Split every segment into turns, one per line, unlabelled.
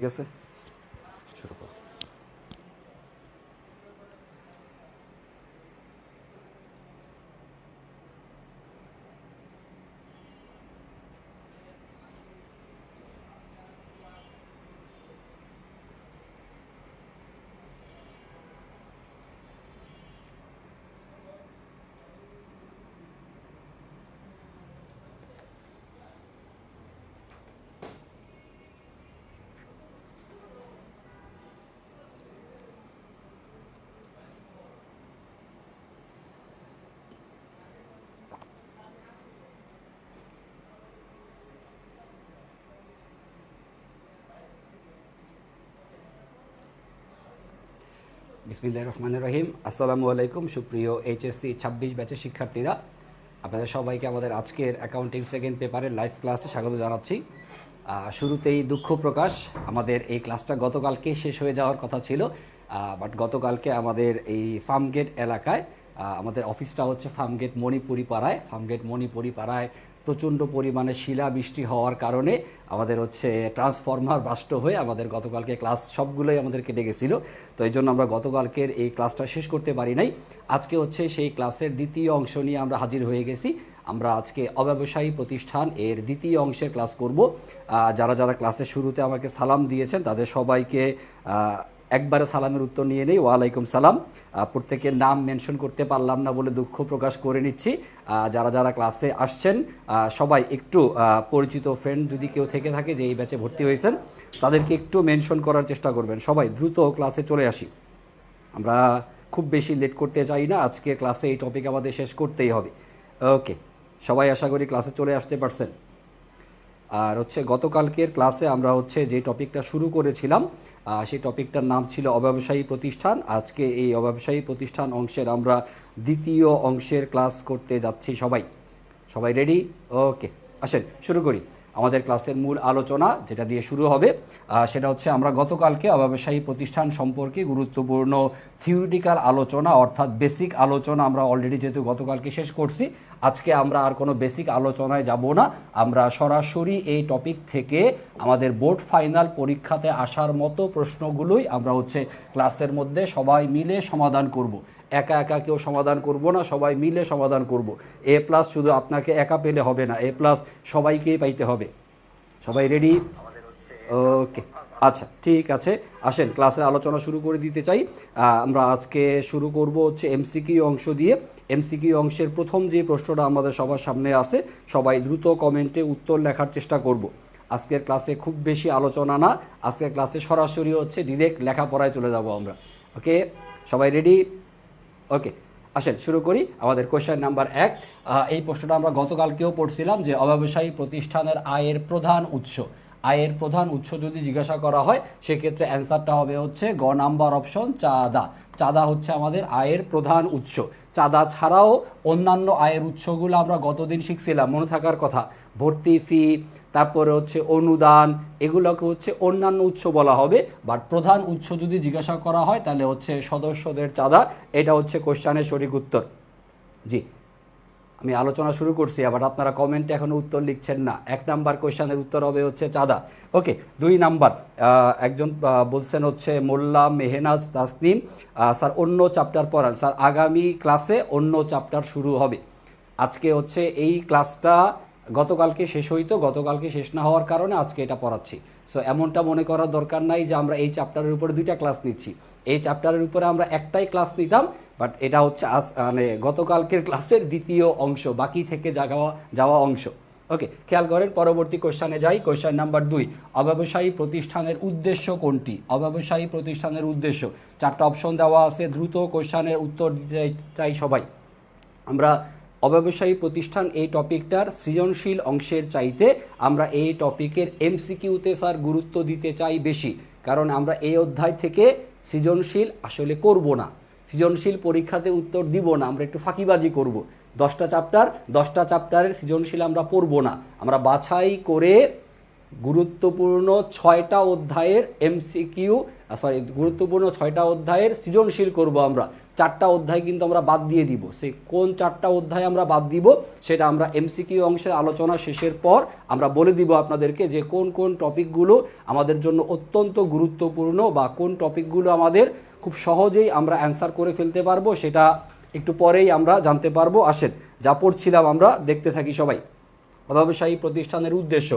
ঠিক আছে, শুরু করো। বিসমিল্লাহির রহমানির রহিম। আসসালামু আলাইকুম সুপ্রিয় এইচএসসি 26 ব্যাচের শিক্ষার্থীরা, আপনাদের সবাইকে আমাদের আজকের অ্যাকাউন্টিং সেকেন্ড পেপারের লাইভ ক্লাসে স্বাগত জানাচ্ছি। শুরুতেই দুঃখ প্রকাশ, আমাদের এই ক্লাসটা গতকালকে শেষ হয়ে যাওয়ার কথা ছিল, বাট গতকালকে আমাদের এই ফার্মগেট এলাকায়, আমাদের অফিসটা হচ্ছে ফার্মগেট মণিপুরি পাড়ায় প্রচণ্ড পরিমাণে শিলাবৃষ্টি হওয়ার কারণে আমাদের হচ্ছে ট্রান্সফরমার বাস্ট হয়ে আমাদের গতকালকে ক্লাস সবগুলোই আমাদের কেটে গেছিলো। তো এই জন্য আমরা গতকালকের এই ক্লাসটা শেষ করতে পারি নাই। আজকে হচ্ছে সেই ক্লাসের দ্বিতীয় অংশ নিয়ে আমরা হাজির হয়ে গেছি। আমরা আজকে অব্যবসায়ী প্রতিষ্ঠান এর দ্বিতীয় অংশের ক্লাস করব। যারা যারা ক্লাসের শুরুতে আমাকে সালাম দিয়েছেন তাদের সবাইকে একবারে সালামের উত্তর নিয়ে নেই। ওয়ালাইকুম সালাম। প্রত্যেকের নাম মেনশন করতে পারলাম না বলে দুঃখ প্রকাশ করে নিচ্ছি। যারা যারা ক্লাসে আসছেন সবাই একটু পরিচিত ফ্রেন্ড যদি কেউ থেকে থাকে যে এই ব্যাচে ভর্তি হয়েছেন তাদেরকে একটু মেনশন করার চেষ্টা করবেন। সবাই দ্রুত ক্লাসে চলে আসি, আমরা খুব বেশি লেট করতে চাই না। আজকে ক্লাসে এই টপিক আমাদের শেষ করতেই হবে। ওকে, সবাই আশা করি ক্লাসে চলে আসতে পারছেন। আর হচ্ছে গতকালকের ক্লাসে আমরা হচ্ছে যে টপিকটা শুরু করেছিলাম সেই টপিকটার নাম ছিল অব্যবসায়ী প্রতিষ্ঠান। আজকে এই অব্যবসায়ী প্রতিষ্ঠান অংশের আমরা দ্বিতীয় অংশের ক্লাস করতে যাচ্ছি। সবাই রেডি? ওকে, আসেন শুরু করি। আমাদের ক্লাসের মূল আলোচনা যেটা দিয়ে শুরু হবে সেটা হচ্ছে আমরা গতকালকে অব্যবসায়ী প্রতিষ্ঠান সম্পর্কে গুরুত্বপূর্ণ থিওরিটিক্যাল আলোচনা অর্থাৎ বেসিক আলোচনা আমরা অলরেডি যেহেতু গতকালকে শেষ করছি, আজকে আমরা আর কোনো বেসিক আলোচনায় যাব না। আমরা সরাসরি এই টপিক থেকে আমাদের বোর্ড ফাইনাল পরীক্ষাতে আসার মতো প্রশ্নগুলোই আমরা হচ্ছে ক্লাসের মধ্যে সবাই মিলে সমাধান করব। একা একা কেউ সমাধান করব না, সবাই মিলে সমাধান করব। এ প্লাস শুধু আপনাকে একা পেলে হবে না, এ প্লাস সবাইকেই পাইতে হবে। সবাই রেডি? ওকে, আচ্ছা ঠিক আছে, আসেন ক্লাসের আলোচনা শুরু করে দিতে চাই। আমরা আজকে শুরু করব হচ্ছে এমসিকিউ অংশ দিয়ে। এমসিকিউ অংশের প্রথম যে প্রশ্নটা আমাদের সবার সামনে আছে, সবাই দ্রুত কমেন্টে উত্তর লেখার চেষ্টা করব। আজকের ক্লাসে খুব বেশি আলোচনা না, আজকের ক্লাসে সরাসরি হচ্ছে ডিরেক্ট লেখাপড়ায় চলে যাব আমরা। ওকে, সবাই রেডি? ওকে, আসেন শুরু করি। আমাদের কোয়েশ্চেন নাম্বার 1, এই প্রশ্নটা আমরা গতকালকেও পড়ছিলাম যে অব্যবসায়ী প্রতিষ্ঠানের আয়ের প্রধান উৎস যদি জিজ্ঞাসা করা হয় সেক্ষেত্রে অ্যান্সারটা হবে হচ্ছে গ নাম্বার অপশন, চাঁদা হচ্ছে আমাদের আয়ের প্রধান উৎস। চাঁদা ছাড়াও অন্যান্য আয়ের উৎসগুলো আমরা গতদিন শিখছিলাম, মনে থাকার কথা। ভর্তি ফি, তারপরে হচ্ছে অনুদান, এগুলোকে হচ্ছে অন্যান্য উৎস বলা হবে। বাট প্রধান উৎস যদি জিজ্ঞাসা করা হয় তাহলে হচ্ছে সদস্যদের চাঁদা। এটা হচ্ছে কোশ্চেনের সঠিক উত্তর। জি, আমি আলোচনা শুরু করছি, আবার আপনারা কমেন্টে এখনও উত্তর লিখছেন না। 1 নাম্বার কোশ্চেনের উত্তর হবে হচ্ছে চাঁদা। ওকে, 2 নাম্বার, একজন বলছেন হচ্ছে মোল্লা মেহনাজ তাসনিম, স্যার অন্য চ্যাপ্টার পড়ান। স্যার আগামী ক্লাসে অন্য চ্যাপ্টার শুরু হবে। আজকে হচ্ছে এই ক্লাসটা গতকালকে শেষ হইতো, গতকালকে শেষ না হওয়ার কারণে আজকে এটা পড়াচ্ছি। সো এমনটা মনে করার দরকার নাই যে আমরা এই চ্যাপ্টারের উপরে 2টা ক্লাস নিচ্ছি। এই চ্যাপ্টারের উপরে আমরা একটাই ক্লাস নিতাম, বাট এটা হচ্ছে মানে গতকালকের ক্লাসের দ্বিতীয় অংশ, বাকি থেকে যাওয়া অংশ। ওকে, খেয়াল করেন, পরবর্তী কোশ্চেনে যাই। কোশ্চেন নাম্বার 2, অব্যবসায়ী প্রতিষ্ঠানের উদ্দেশ্য কোনটি? অব্যবসায়ী প্রতিষ্ঠানের উদ্দেশ্য 4টা অপশন দেওয়া আছে, দ্রুত কোশ্চেনের উত্তর দিতে চাই সবাই। আমরা অব্যবসায়ী প্রতিষ্ঠান এই টপিকটার সৃজনশীল অংশের চাইতে আমরা এই টপিকের এমসিকিউতে স্যার গুরুত্ব দিতে চাই বেশি, কারণ আমরা এই অধ্যায় থেকে সৃজনশীল আসলে করব না, সৃজনশীল পরীক্ষাতে উত্তর দিব না, আমরা একটু ফাঁকিবাজি করব। 10টা চ্যাপ্টারের সৃজনশীল আমরা পড়ব না, আমরা বাছাই করে গুরুত্বপূর্ণ 6টা অধ্যায়ের এমসিকিউ গুরুত্বপূর্ণ 6টা অধ্যায়ের সৃজনশীল করব আমরা। 4টা অধ্যায় কিন্তু আমরা বাদ দিয়ে দিব। সেই কোন 4টা অধ্যায় আমরা বাদ দিব সেটা আমরা এমসিকিউ অংশের আলোচনা শেষের পর আমরা বলে দিব আপনাদেরকে, যে কোন কোন টপিকগুলো আমাদের জন্য অত্যন্ত গুরুত্বপূর্ণ বা কোন টপিকগুলো আমাদের খুব সহজেই আমরা অ্যান্সার করে ফেলতে পারবো, সেটা একটু পরেই আমরা জানতে পারবো। আসেন যা পড়ছিলাম আমরা দেখতে থাকি সবাই। অব্যবসায়ী প্রতিষ্ঠানের উদ্দেশ্য,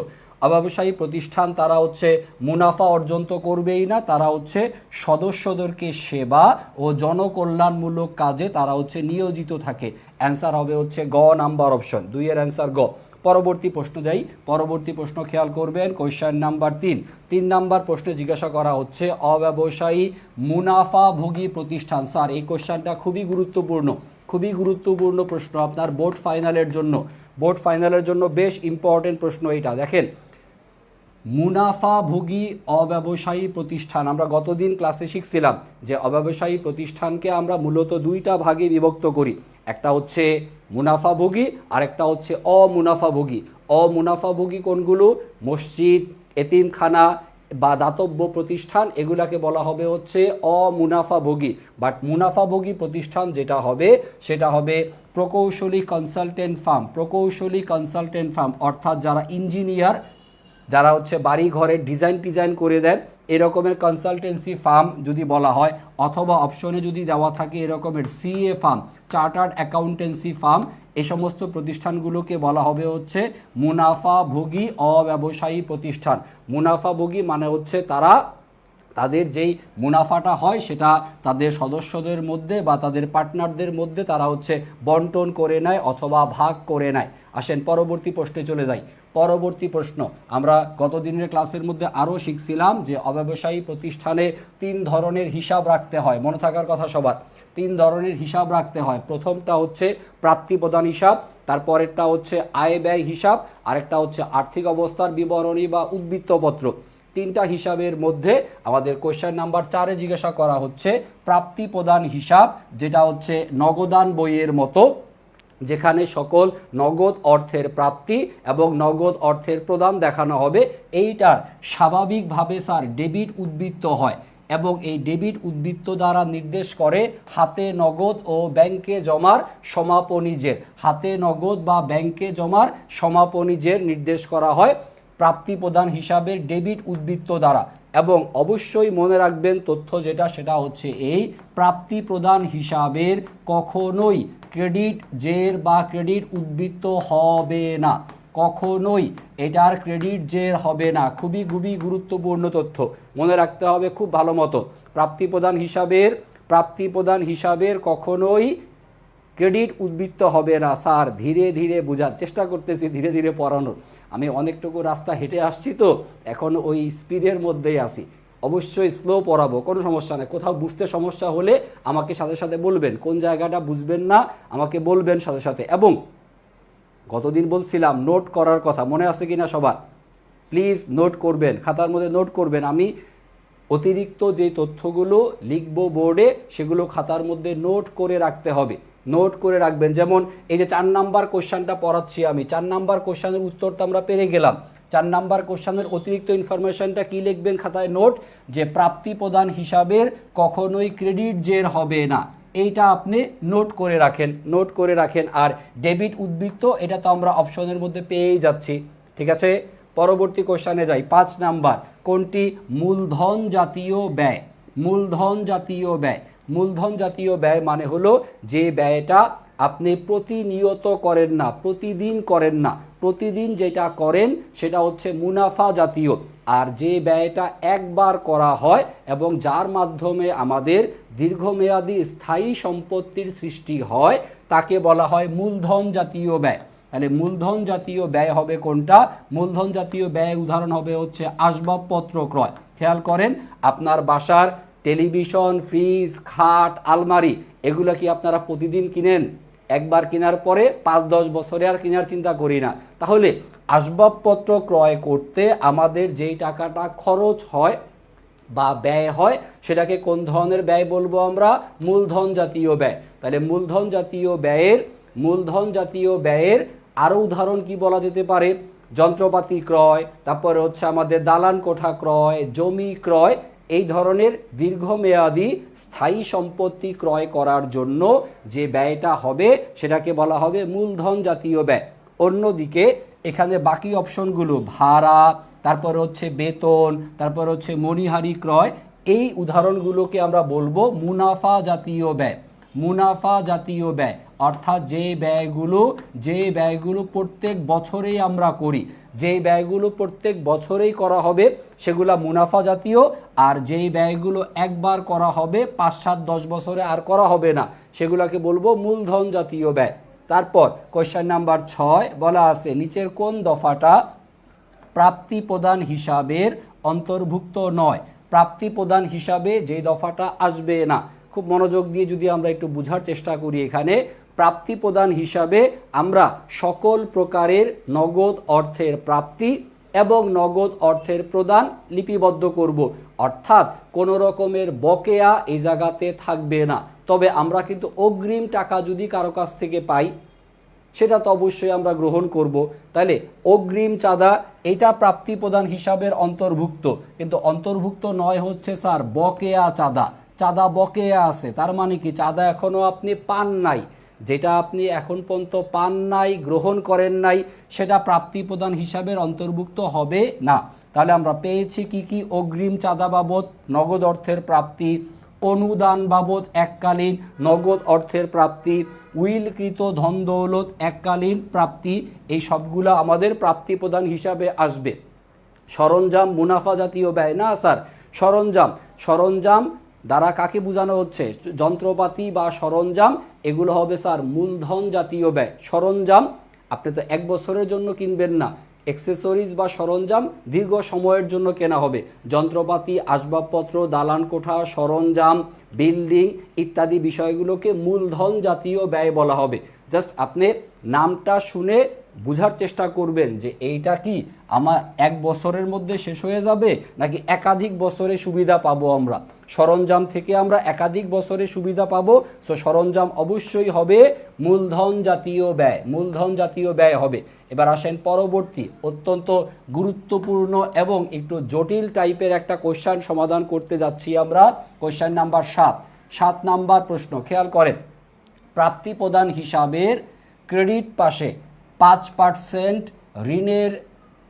অব্যবসায়ী প্রতিষ্ঠান তারা হচ্ছে মুনাফা অর্জন তো করবেই না, তারা হচ্ছে সদস্যদেরকে সেবা ও জনকল্যাণমূলক কাজে তারা হচ্ছে নিয়োজিত থাকে। অ্যান্সার হবে হচ্ছে গ নাম্বার অপশন, 2-এর অ্যান্সার গ। পরবর্তী প্রশ্ন যাই, পরবর্তী প্রশ্ন খেয়াল করবেন, কোয়েশ্চেন নাম্বার 3 নাম্বার প্রশ্নে জিজ্ঞাসা করা হচ্ছে অব্যবসায়ী মুনাফাভোগী প্রতিষ্ঠান। স্যার এই কোয়েশ্চেনটা খুবই গুরুত্বপূর্ণ, খুবই গুরুত্বপূর্ণ প্রশ্ন আপনার বোর্ড ফাইনালের জন্য, বোর্ড ফাইনালের জন্য বেশ ইম্পর্টেন্ট প্রশ্ন এটা। দেখেন, মুনাফাভোগী অব্যবসায়ী প্রতিষ্ঠান, আমরা গতদিন ক্লাসে শিখছিলাম যে অব্যবসায়ী প্রতিষ্ঠানকে আমরা মূলত 2টা ভাগে বিভক্ত করি, একটা হচ্ছে মুনাফাভোগী আর একটা হচ্ছে অমুনাফাভোগী। অমুনাফাভোগী কোনগুলো? মসজিদ, এতিমখানা বা দাতব্য প্রতিষ্ঠান, এগুলাকে বলা হবে হচ্ছে অমুনাফাভোগী। বাট মুনাফাভোগী প্রতিষ্ঠান যেটা হবে সেটা হবে প্রকৌশলী কনসালটেন্ট ফার্ম। প্রকৌশলী কনসালটেন্ট ফার্ম অর্থাৎ যারা ইঞ্জিনিয়ার, যারা হচ্ছে বাড়ি ঘরের ডিজাইন করে দেন, এরকমের কনসালটেন্সি ফার্ম যদি বলা হয়, অথবা অপশনে যদি দেওয়া থাকে এরকমের CA farm, chartered accountancy farm, এই সমস্ত প্রতিষ্ঠানগুলোকে বলা হবে হচ্ছে মুনাফাভোগী অব্যবসায়ী প্রতিষ্ঠান। মুনাফাভোগী মানে হচ্ছে তারা তাদের যেই মুনাফাটা হয় সেটা তাদের সদস্যদের মধ্যে বা তাদের পার্টনারদের মধ্যে তারা হচ্ছে বন্টন করে নেয় অথবা ভাগ করে নেয়। আসেন পরবর্তী প্রশ্নে চলে যাই। পরবর্তী প্রশ্ন, আমরা গতদিনের ক্লাসের মধ্যে আরও শিখছিলাম যে অব্যবসায়ী প্রতিষ্ঠানে 3 ধরনের হিসাব রাখতে হয়, মনে থাকার কথা সবার। 3 ধরনের হিসাব রাখতে হয়। প্রথমটা হচ্ছে প্রাপ্তি প্রদান হিসাব, তারপরেরটা হচ্ছে আয় ব্যয় হিসাব, আরেকটা হচ্ছে আর্থিক অবস্থার বিবরণী বা উদ্বৃত্তপত্র। 3টা হিসাবের মধ্যে আমাদের কোয়েশ্চেন নাম্বার 4-এ জিজ্ঞাসা করা হচ্ছে প্রাপ্তি প্রদান হিসাব, যেটা হচ্ছে নগদান বইয়ের মতো, যেখানে সকল নগদ অর্থের প্রাপ্তি এবং নগদ অর্থের প্রদান দেখানো হবে। এইটার স্বাভাবিকভাবে স্যার ডেবিট উদ্বৃত্ত হয় এবং এই ডেবিট উদ্বৃত্ত দ্বারা নির্দেশ করে হাতে নগদ ও ব্যাংকে জমার সমাপনীজের। হাতে নগদ বা ব্যাংকে জমার সমাপনীজের নির্দেশ করা হয় প্রাপ্তি প্রদান হিসাবের ডেবিট উদ্বৃত্ত দ্বারা। এবং অবশ্যই মনে রাখবেন তথ্য যেটা, সেটা হচ্ছে এই প্রাপ্তি প্রদান হিসাবের কখনোই ক্রেডিট জের বা ক্রেডিট উদ্বৃত্ত হবে না, কখনোই এটার ক্রেডিট জের হবে না। খুবই খুবই গুরুত্বপূর্ণ তথ্য, মনে রাখতে হবে খুব ভালো মতো। প্রাপ্তি প্রদান হিসাবের কখনোই ক্রেডিট উদ্বৃত্ত হবে না। স্যার ধীরে ধীরে বোঝার চেষ্টা করতেছি, ধীরে ধীরে পড়ানোর। আমি অনেকটুকু রাস্তা হেঁটে আসছি তো এখন ওই স্পিডের মধ্যেই আসি। অবশ্যই স্লো পড়াবো, কোনো সমস্যা নেই। কোথাও বুঝতে সমস্যা হলে আমাকে সাথে সাথে বলবেন, কোন জায়গাটা বুঝবেন না আমাকে বলবেন সাথে সাথে। এবং গতদিন বলছিলাম নোট করার কথা, মনে আছে কিনা সবার? প্লিজ নোট করবেন, খাতার মধ্যে নোট করবেন। আমি অতিরিক্ত যে তথ্যগুলো লিখবো বোর্ডে সেগুলো খাতার মধ্যে নোট করে রাখতে হবে, নোট করে রাখবেন। যেমন এই যে 4 নাম্বার কোশ্চেনটা পড়াচ্ছি আমি, 4 নাম্বার কোশ্চেনের উত্তরটা আমরা পেরে গেলাম। 4 নাম্বার কোশ্চেনের অতিরিক্ত ইনফরমেশনটা কি লিখবেন খাতায়? নোট, যে প্রাপ্তি প্রদান হিসাবের কখনোই ক্রেডিট জের হবে না, এইটা আপনি নোট করে রাখেন, নোট করে রাখেন। আর ডেবিট উদ্বৃত্ত এটা তো আমরা অপশনের মধ্যে পেয়েই যাচ্ছি, ঠিক আছে। পরবর্তী কোশ্চেনে যাই, 5 নাম্বার। কোনটি? মূলধন জাতীয় ব্যয়। মূলধন জাতীয় ব্যয়, মূলধন জাতীয় ব্যয় মানে হলো যে ব্যয়টা আপনি প্রতিনিয়ত করেন না, প্রতিদিন করেন না, প্রতিদিন যেটা করেন সেটা হচ্ছে মুনাফা জাতীয়। আর যে ব্যয়টা একবার করা হয় এবং যার মাধ্যমে আমাদের দীর্ঘমেয়াদী স্থায়ী সম্পত্তির সৃষ্টি হয় তাকে বলা হয় মূলধন জাতীয় ব্যয়। তাহলে মূলধন জাতীয় ব্যয় হবে কোনটা? মূলধন জাতীয় ব্যয় উদাহরণ হবে হচ্ছে আসবাবপত্র ক্রয়। খেয়াল করেন, আপনার বাসার টেলিভিশন, ফ্রিজ, খাট, আলমারি এগুলো কি আপনারা প্রতিদিন কিনেন? একবার কেনার পরে 5-10 বছরে আর কেনার চিন্তা করি না। তাহলে আসবাবপত্র ক্রয় করতে আমাদের যেই টাকাটা খরচ হয় বা ব্যয় হয় সেটাকে কোন ধরনের ব্যয় বলবো আমরা? মূলধন জাতীয় ব্যয়। তাহলে মূলধন জাতীয় ব্যয়ের আরও উদাহরণ কি বলা যেতে পারে? যন্ত্রপাতি ক্রয়, তারপরে হচ্ছে আমাদের দালান কোঠা ক্রয়, জমি ক্রয়, এই ধরনের দীর্ঘমেয়াদী স্থায়ী সম্পত্তি ক্রয় করার জন্য যে ব্যয়টা হবে সেটাকে বলা হবে মূলধন জাতীয় ব্যয়। অন্যদিকে এখানে বাকি অপশনগুলো ভাড়া, তারপর হচ্ছে বেতন, তারপর হচ্ছে মণিহারি ক্রয়, এই উদাহরণগুলোকে আমরা বলবো মুনাফা জাতীয় ব্যয়। মুনাফা জাতীয় ব্যয় অর্থাৎ যে ব্যয়গুলো প্রত্যেক বছরেই আমরা করি, যেই ব্যয়গুলো প্রত্যেক বছরেই করা হবে সেগুলা মুনাফা জাতীয়, আর যেই ব্যয়গুলো একবার করা হবে 5, 7, 10 বছরে আর করা হবে না সেগুলোকে বলবো মূলধন জাতীয় ব্যয়। তারপর কোয়েশ্চেন নাম্বার 6 বলা আছে নিচের কোন দফাটা প্রাপ্তি প্রদান হিসাবের অন্তর্ভুক্ত নয়। প্রাপ্তি প্রদান হিসাবে যে দফাটা আসবে না, খুব মনোযোগ দিয়ে যদি আমরা একটু বোঝার চেষ্টা করি, এখানে প্রাপ্তি প্রদান হিসাবে আমরা সকল প্রকারের নগদ অর্থের প্রাপ্তি এবং নগদ অর্থের প্রদান লিপিবদ্ধ করব, অর্থাৎ কোনো রকমের বকেয়া এই জায়গাতে থাকবে না। তবে আমরা কিন্তু অগ্রিম টাকা যদি কারো কাছ থেকে পাই সেটা তো অবশ্যই আমরা গ্রহণ করব। তাহলে অগ্রিম চাঁদা এটা প্রাপ্তি প্রদান হিসাবের অন্তর্ভুক্ত, কিন্তু অন্তর্ভুক্ত নয় হচ্ছে স্যার বকেয়া চাঁদা। চাঁদা বকেয়া আছে, তার মানে কি চাঁদা এখনও আপনি পান নাই, যেটা আপনি এখন পর্যন্ত পান নাই, গ্রহণ করেন নাই, সেটা প্রাপ্তি প্রদান হিসাবের অন্তর্ভুক্ত হবে না। তাহলে আমরা পেয়েছি কি কি? অগ্রিম চাঁদা বাবদ নগদ অর্থের প্রাপ্তি, অনুদান বাবদ এককালীন নগদ অর্থের প্রাপ্তি, উইলকৃত ধন দৌলত এককালীন প্রাপ্তি, এই সবগুলো আমাদের প্রাপ্তি প্রদান হিসাবে আসবে। সরঞ্জাম মুনাফা জাতীয় ব্যয় না স্যার, সরঞ্জাম দ্বারা কাকে বোঝানো হচ্ছে? যন্ত্রপাতি বা সরঞ্জাম, এগুলো হবে স্যার মূলধন জাতীয় ব্যয়। সরঞ্জাম আপনি তো 1 বছরের জন্য কিনবেন না, অ্যাক্সেসরিজ বা সরঞ্জাম দীর্ঘ সময়ের জন্য কেনা হবে। যন্ত্রপাতি, আসবাবপত্র, দালান কোঠা, সরঞ্জাম, বিল্ডিং ইত্যাদি বিষয়গুলোকে মূলধন জাতীয় ব্যয় বলা হবে। জাস্ট আপনি নামটা শুনে বুঝার চেষ্টা করবেন যে এইটা কি আমার 1 বছরের মধ্যে শেষ হয়ে যাবে নাকি একাধিক বছরে সুবিধা পাবো। আমরা সরঞ্জাম থেকে আমরা একাধিক বছরে সুবিধা পাবো, সো সরঞ্জাম অবশ্যই হবে মূলধন জাতীয় ব্যয়, মূলধন জাতীয় ব্যয় হবে। এবার আসেন পরবর্তী অত্যন্ত গুরুত্বপূর্ণ এবং একটু জটিল টাইপের একটা কোশ্চেন সমাধান করতে যাচ্ছি আমরা। কোশ্চেন নাম্বার 7 নাম্বার প্রশ্ন, খেয়াল করেন। প্রাপ্তি প্রদান হিসাবের ক্রেডিট পাশে 5% ঋণের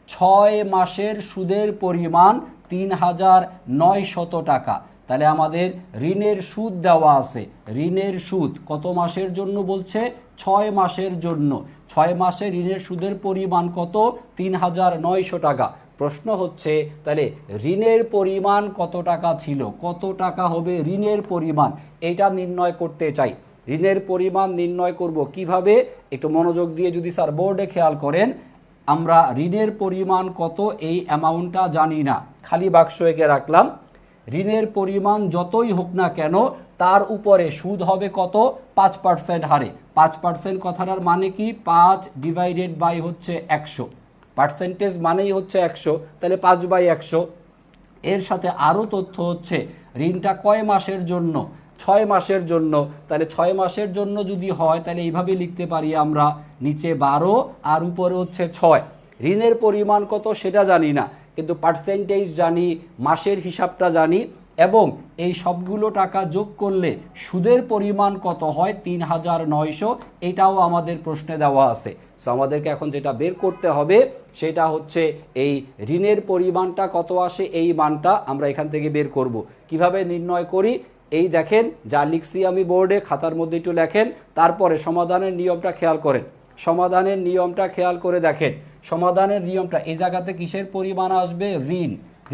6 মাসের সুদের পরিমাণ ৩৯০০ টাকা। তাহলে আমাদের ঋণের সুদ দেওয়া আছে, ঋণের সুদ কত মাসের জন্য বলছে? 6 মাসের জন্য। 6 মাসে ঋণের সুদের পরিমাণ কত? ৩৯০০ টাকা। প্রশ্ন হচ্ছে তাহলে ঋণের পরিমাণ কত টাকা ছিল, কত টাকা হবে ঋণের পরিমাণ, এটা নির্ণয় করতে চাই। ঋণের পরিমাণ নির্ণয় করব কিভাবে? একটু মনোযোগ দিয়ে যদি স্যার বোর্ডে খেয়াল করেন, আমরা ঋণের পরিমাণ কত এই অ্যামাউন্টটা জানি না, খালি বাক্স এঁকে রাখলাম। ঋণের পরিমাণ যতই হোক না কেন তার উপরে সুদ হবে কত? 5% হারে। 5% কথাটার মানে কি? 5/100 হচ্ছে 100, পার্সেন্টেজ মানেই হচ্ছে 100, তাহলে 5/100। এর সাথে আরও তথ্য হচ্ছে ঋণটা কয় মাসের জন্য? 6 মাসের জন্য। তাহলে 6 মাসের জন্য যদি হয় তাহলে এইভাবে লিখতে পারি আমরা, নিচে 12 আর উপরে হচ্ছে 6। ঋণের পরিমাণ কত সেটা জানি না, কিন্তু পার্সেন্টেজ জানি, মাসের হিসাবটা জানি, এবং এই সবগুলো টাকা যোগ করলে সুদের পরিমাণ কত হয়? ৩৯০০। এটাও আমাদের প্রশ্নে দেওয়া আছে। সো আমাদেরকে এখন যেটা বের করতে হবে সেটা হচ্ছে এই ঋণের পরিমাণটা কত আসে, এই মানটা আমরা এখান থেকে বের করব। কিভাবে নির্ণয় করি? এই দেখেন যা লিখছি আমি বোর্ডে, খাতার মধ্যে একটু লেখেন, তারপরে সমাধানের নিয়মটা খেয়াল করেন। সমাধানের নিয়মটা খেয়াল করে দেখেন। সমাধানের নিয়মটা এই জায়গাতে কিসের পরিমাণ আসবে?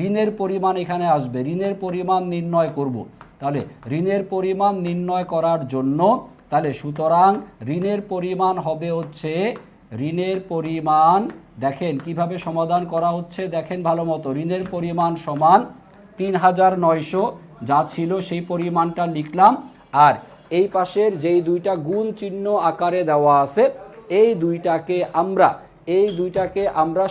ঋণের পরিমাণ এখানে আসবে। ঋণের পরিমাণ নির্ণয় করব। তাহলে ঋণের পরিমাণ নির্ণয় করার জন্য তাহলে সুতরাং ঋণের পরিমাণ হবে হচ্ছে, ঋণের পরিমাণ দেখেন কিভাবে সমাধান করা হচ্ছে, দেখেন ভালো মতো। ঋণের পরিমাণ সমান ৩৯০০, যা ছিল সেই পরিমাণটা লিখলাম, আর এই পাশের যেই দুইটা গুণ চিহ্ন আকারে দেওয়া আছে এই দুইটাকে আমরা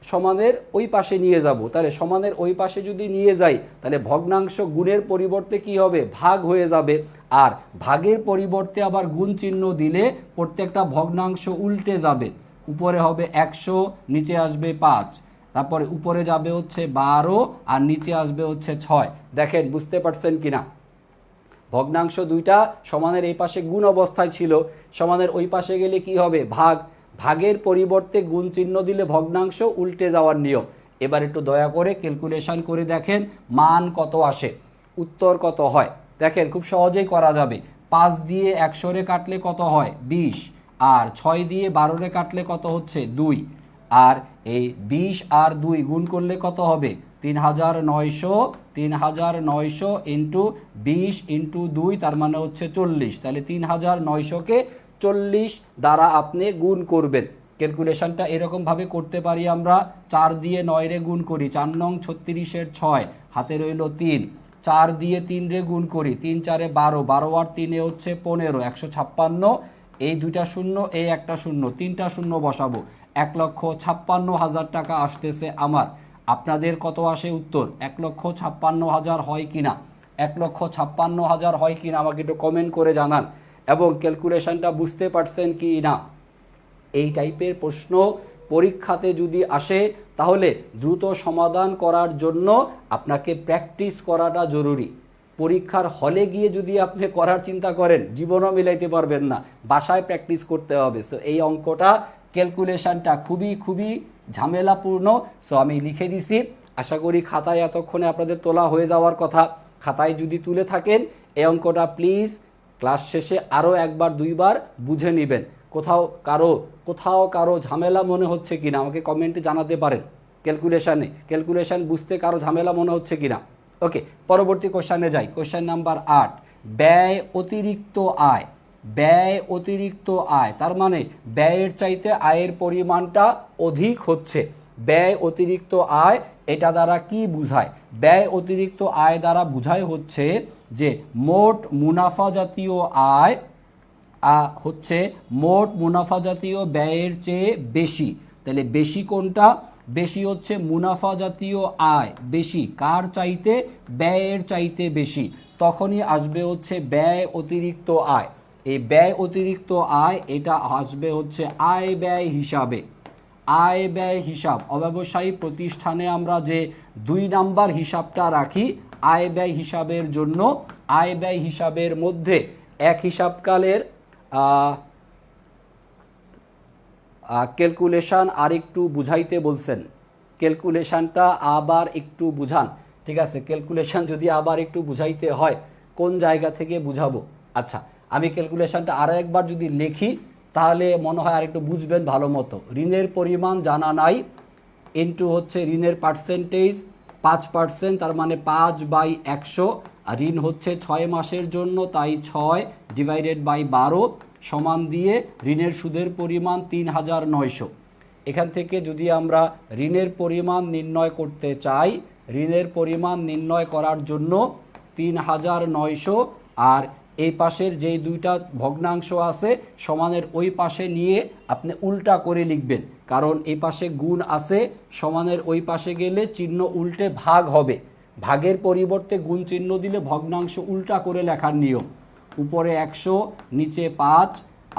সমানের ওই পাশে নিয়ে যাব। তাহলে সমানের ওই পাশে যদি নিয়ে যাই তাহলে ভগ্নাংশ গুণের পরিবর্তে কি হবে? ভাগ হয়ে যাবে। আর ভাগের পরিবর্তে আবার গুণ চিহ্ন দিলে প্রত্যেকটা ভগ্নাংশ উল্টে যাবে। উপরে হবে 100, নিচে আসবে 5। তারপরে উপরে যাবে হচ্ছে 12 আর নিচে আসবে হচ্ছে 6। দেখেন বুঝতে পারছেন কিনা, ভগ্নাংশ দুইটা সমানের এই পাশে গুণ অবস্থায় ছিল, সমানের ওই পাশে গেলে কি হবে ভাগ, ভাগের পরিবর্তে গুণ চিহ্ন দিলে ভগ্নাংশ উল্টে যাওয়ার নিয়ম। এবার একটু দয়া করে ক্যালকুলেশন করে দেখেন মান কত আসে, উত্তর কত হয়। দেখেন খুব সহজেই করা যাবে। 5 দিয়ে 100 কাটলে কত হয় 20, আর 6 দিয়ে 12 কাটলে কত হচ্ছে 2, আর এই 20 আর 2 গুণ করলে কত হবে 3900, 3900 ইন্টু 20 ইন্টু 2 তার মানে হচ্ছে 40। তাহলে 3900কে 40 দ্বারা আপনি গুণ করবেন। ক্যালকুলেশনটা এরকমভাবে করতে পারি আমরা, 4 দিয়ে 9 রে গুণ করি, 4 নং 36-এর 6, হাতে রইল 3, 4 দিয়ে 3 রে গুণ করি, 3 4-এ 12, 12 আর 3-এ হচ্ছে 15, 156, এই দুইটা শূন্য এই একটা শূন্য, তিনটা শূন্য বসাবো, 1,56,000 টাকা আসতেছে আমার। আপনাদের কত আসে উত্তর, 1,56,000 হয় কিনা, 1,56,000 হয় কিনা আমাকে একটু কমেন্ট করে জানান। এবং ক্যালকুলেশনটা বুঝতে পারছেন কি না। এই টাইপের প্রশ্ন পরীক্ষাতে যদি আসে তাহলে দ্রুত সমাধান করার জন্য আপনাকে প্র্যাকটিস করাটা জরুরি। পরীক্ষার হলে গিয়ে যদি আপনি করার চিন্তা করেন জীবনও মিলাইতে পারবেন না, বাসায় প্র্যাকটিস করতে হবে। সো এই অঙ্কটা ক্যালকুলেশনটা খুবই খুবই ঝামেলাপূর্ণ। সো আমি লিখে দিছি, আশা করি খাতায় এতক্ষণে আপনাদের তোলা হয়ে যাওয়ার কথা। খাতায় যদি তুলে থাকেন এই অঙ্কটা প্লিজ ক্লাস শেষে আরও একবার দুইবার বুঝে নেবেন। কোথাও কারো ঝামেলা মনে হচ্ছে কিনা আমাকে কমেন্টে জানাতে পারেন। ক্যালকুলেশন বুঝতে কারো ঝামেলা মনে হচ্ছে কিনা। ওকে, পরবর্তী কোশ্চেনে যাই। কোশ্চেন নাম্বার 8, ব্যয় অতিরিক্ত আয়। ব্যয় অতিরিক্ত আয় তার মানে ব্যয়ের চাইতে আয়ের পরিমাণটা অধিক হচ্ছে। ব্যয় অতিরিক্ত আয় এটা দ্বারা কি বুঝায়, ব্যয় অতিরিক্ত আয় দ্বারা বুঝায় হচ্ছে যে মোট মুনাফা জাতীয় আয় হচ্ছে মোট মুনাফা জাতীয় ব্যয়ের চেয়ে বেশি। তাহলে বেশি কোনটা, বেশি হচ্ছে মুনাফা জাতীয় আয় বেশি কার চাইতে, ব্যয়ের চাইতে বেশি। তখনই আসবে হচ্ছে ব্যয় অতিরিক্ত আয়। এই ব্যয় অতিরিক্ত আয় এটা আসবে হচ্ছে আয় ব্যয় হিসাবে। আয় ব্যয় হিসাব অব্যবসায়ী প্রতিষ্ঠানে আমরা যে 2 নাম্বার হিসাবটা রাখি আয় ব্যয় হিসাবের জন্য, আয় ব্যয় হিসাবের মধ্যে এক হিসাবকালের ক্যালকুলেশন আর একটু বুঝাইতে বলছেন। ক্যালকুলেশনটা আবার একটু বুঝান, ঠিক আছে? ক্যালকুলেশন যদি আবার একটু বুঝাইতে হয় কোন জায়গা থেকে বুঝাবো? আচ্ছা, আমি ক্যালকুলেশনটা আরও একবার যদি লিখি তাহলে মনে হয় আর একটু বুঝবেন ভালো মতো। ঋণের পরিমাণ জানা নাই, ইন্টু হচ্ছে ঋণের পার্সেন্টেজ 5%, তার মানে 5/100, আর ঋণ হচ্ছে 6 মাসের জন্য, তাই 6 ডিভাইডেড বাই 12 সমান দিয়ে ঋণের সুদের পরিমাণ 3,900। এখান থেকে যদি আমরা ঋণের পরিমাণ নির্ণয় করতে চাই, ঋণের পরিমাণ নির্ণয় করার জন্য 3,900 আর এই পাশের যেই দুইটা ভগ্নাংশ আছে সমানের ওই পাশে নিয়ে আপনি উল্টা করে লিখবেন, কারণ এই পাশে গুণ আছে, সমানের ওই পাশে গেলে চিহ্ন উল্টে ভাগ হবে। ভাগের পরিবর্তে গুণ চিহ্ন দিলে ভগ্নাংশ উল্টা করে লেখার নিয়ম। উপরে 100 নিচে 5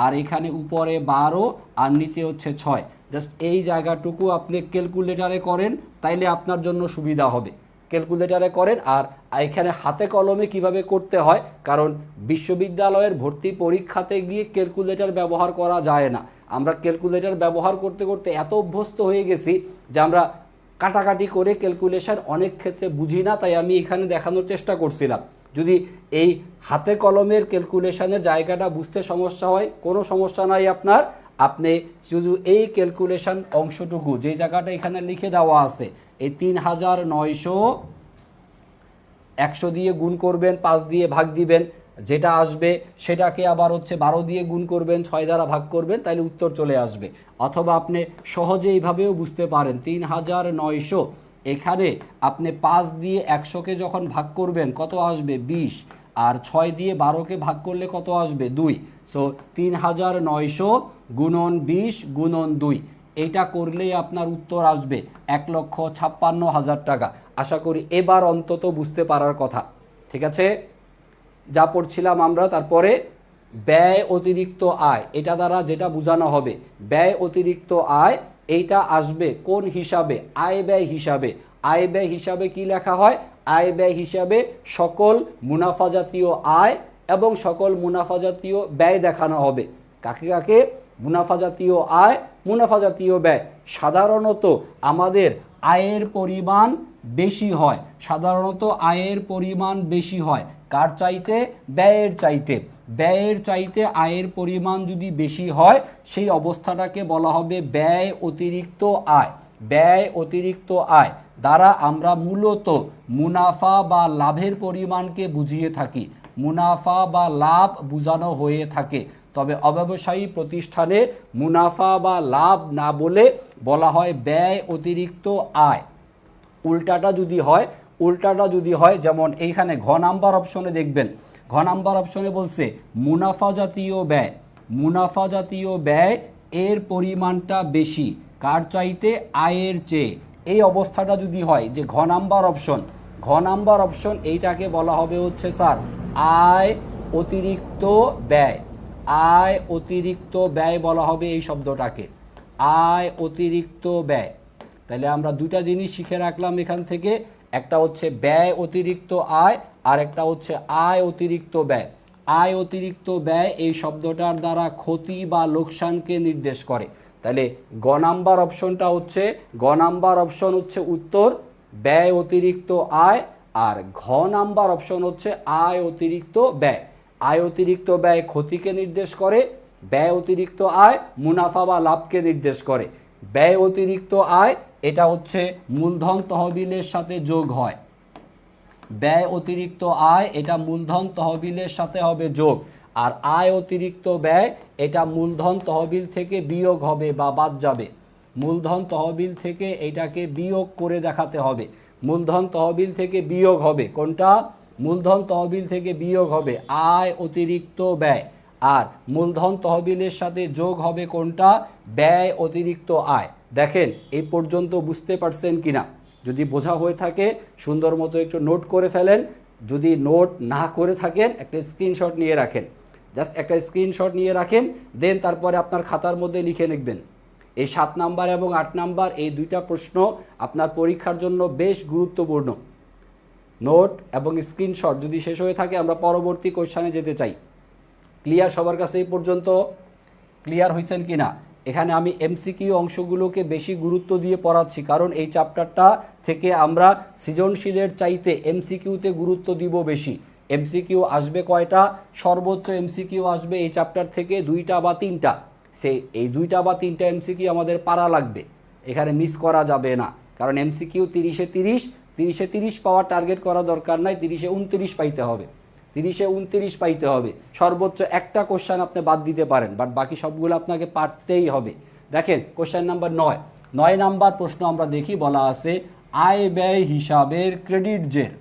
আর এখানে উপরে 12 আর নিচে হচ্ছে 6। জাস্ট এই জায়গাটুকু আপনি ক্যালকুলেটারে করেন তাইলে আপনার জন্য সুবিধা হবে। ক্যালকুলেটারে করেন, আর এখানে হাতে কলমে কিভাবে করতে হয়, কারণ বিশ্ববিদ্যালয়ের ভর্তি পরীক্ষাতে গিয়ে ক্যালকুলেটর ব্যবহার করা যায় না। আমরা ক্যালকুলেটর ব্যবহার করতে করতে এত অভ্যস্ত হয়ে গেছি যে আমরা কাটাকাটি করে ক্যালকুলেশন অনেক ক্ষেত্রে বুঝি না। তাই আমি এখানে দেখানোর চেষ্টা করছিলাম, যদি এই হাতে কলমের ক্যালকুলেশনের জায়গাটা বুঝতে সমস্যা হয় কোনো সমস্যা নাই আপনার, আপনি শুধু এই ক্যালকুলেশন অংশটুকু যে জায়গাটা এখানে লিখে দেওয়া আছে এই 3,900 100 দিয়ে গুণ করবেন, 5 দিয়ে ভাগ দিবেন, যেটা আসবে সেটাকে আবার হচ্ছে 12 দিয়ে গুণ করবেন, 6 দ্বারা ভাগ করবেন, তাহলে উত্তর চলে আসবে। অথবা আপনি সহজে এইভাবেও বুঝতে পারেন 3,900 এখানে আপনি 5 দিয়ে 100কে যখন ভাগ করবেন কত আসবে 20, আর 6 দিয়ে 12কে ভাগ করলে কত আসবে 2। সো 3,900 গুণন 20 গুণন 2, এইটা করলেই আপনার উত্তর আসবে 1,56,000 টাকা। আশা করি এবার অন্তত বুঝতে পারার কথা, ঠিক আছে? যা পড়ছিলাম আমরা, তারপরে ব্যয় অতিরিক্ত আয়, এটা দ্বারা যেটা বোঝানো হবে ব্যয় অতিরিক্ত আয় এইটা আসবে কোন হিসাবে? আয় ব্যয় হিসাবে। আয় ব্যয় হিসাবে কি লেখা হয়? আয় ব্যয় হিসাবে সকল মুনাফা জাতীয় আয় এবং সকল মুনাফা জাতীয় ব্যয় দেখানো হবে। কাকে কাকে? মুনাফা জাতীয় আয়, মুনাফা জাতীয় ব্যয়। সাধারণত আমাদের আয়ের পরিমাণ বেশি হয়, সাধারণত আয়ের পরিমাণ বেশি হয় কার চাইতে? ব্যয়ের চাইতে। ব্যয়ের চাইতে আয়ের পরিমাণ যদি বেশি হয় সেই অবস্থাটাকে বলা হবে ব্যয় অতিরিক্ত আয়। ব্যয় অতিরিক্ত আয় দ্বারা আমরা মূলত মুনাফা বা লাভের পরিমাণকে বুঝিয়ে থাকি, মুনাফা বা লাভ বোঝানো হয়ে থাকে। তবে অব্যবসায়ী প্রতিষ্ঠানে মুনাফা বা লাভ না বলে বলা হয় ব্যয় অতিরিক্ত আয়। উল্টাটা যদি হয় যেমন এইখানে ঘ নাম্বার অপশনে দেখবেন, ঘ নাম্বার অপশনে বলছে মুনাফা জাতীয় ব্যয়। মুনাফা জাতীয় ব্যয় এর পরিমাণটা বেশি কার চাইতে? আয়ের চেয়ে। এই অবস্থাটা যদি হয় যে ঘ নাম্বার অপশন এইটাকে বলা হবে হচ্ছে স্যার আয় অতিরিক্ত ব্যয়। আয় অতিরিক্ত ব্যয় বলা হবে এই শব্দটাকে, আয় অতিরিক্ত ব্যয়। তাহলে আমরা দুটা জিনিস শিখে রাখলাম এখান থেকে, একটা হচ্ছে ব্যয় অতিরিক্ত আয় আর একটা হচ্ছে আয় অতিরিক্ত ব্যয়। আয় অতিরিক্ত ব্যয় এই শব্দটার দ্বারা ক্ষতি বা লোকসানকে নির্দেশ করে। তাহলে গ নাম্বার অপশন হচ্ছে উত্তর ব্যয় অতিরিক্ত আয়, আর ঘ নাম্বার অপশন হচ্ছে আয় অতিরিক্ত ব্যয়। আয় অতিরিক্ত ব্যয় ক্ষতিকে নির্দেশ করে, ব্যয় অতিরিক্ত আয় মুনাফা বা লাভকে নির্দেশ করে। ব্যয় অতিরিক্ত আয় এটা হচ্ছে মূলধন তহবিলের সাথে যোগ হয়। ব্যয় অতিরিক্ত আয় এটা মূলধন তহবিলের সাথে হবে যোগ, আর আয় অতিরিক্ত ব্যয় এটা মূলধন তহবিল থেকে বিয়োগ হবে বা বাদ যাবে। মূলধন তহবিল থেকে এটাকে বিয়োগ করে দেখাতে হবে। মূলধন তহবিল থেকে বিয়োগ হবে কোনটা? মূলধন তহবিল থেকে বিয়োগ হবে আয় অতিরিক্ত ব্যয়, আর মূলধন তহবিলের সাথে যোগ হবে কোনটা? ব্যয় অতিরিক্ত আয়। দেখেন এই পর্যন্ত বুঝতে পারছেন কিনা? যদি বোঝা হয়ে থাকে সুন্দর মতো একটু নোট করে ফেলেন, যদি নোট না করে থাকেন একটা স্ক্রিনশট নিয়ে রাখেন, জাস্ট একটা স্ক্রিনশট নিয়ে রাখেন, দেন তারপরে আপনার খাতার মধ্যে লিখে লিখবেন। এই 7 নাম্বার এবং 8 নাম্বার এই দুইটা প্রশ্ন আপনার পরীক্ষার জন্য বেশ গুরুত্বপূর্ণ। নোট এবং স্ক্রিনশট যদি শেষ হয়ে থাকে আমরা পরবর্তী কোশ্চেনে যেতে চাই। ক্লিয়ার সবার কাছে এই পর্যন্ত? ক্লিয়ার হয়েছেন কিনা? এখানে আমি এমসিকিউ অংশগুলোকে বেশি গুরুত্ব দিয়ে পড়াচ্ছি, কারণ এই চ্যাপ্টারটা থেকে আমরা সৃজনশীলের চাইতে এমসিকিউতে গুরুত্ব দিব বেশি। এমসিকিউ আসবে কয়টা? সর্বোচ্চ এমসিকিউ আসবে এই চ্যাপ্টার থেকে 2টা বা 3টা। এই 2টা বা 3টা এমসিকিউ আমাদের পারা লাগবে, এখানে মিস করা যাবে না। কারণ এমসিকিউ 30-এ 30 পাওয়ার টার্গেট করা দরকার নাই, 30-এ 29 পাইতে হবে। 30-এ 29 পাইতে হবে। সর্বোচ্চ একটা কোশ্চেন আপনি বাদ দিতে পারেন, বাট বাকি সবগুলো আপনাকে পারতেই হবে। দেখেন কোশ্চেন নাম্বার 9 নাম্বার প্রশ্ন আমরা দেখি, বলা আছে আয় ব্যয় হিসাবের ক্রেডিট জের।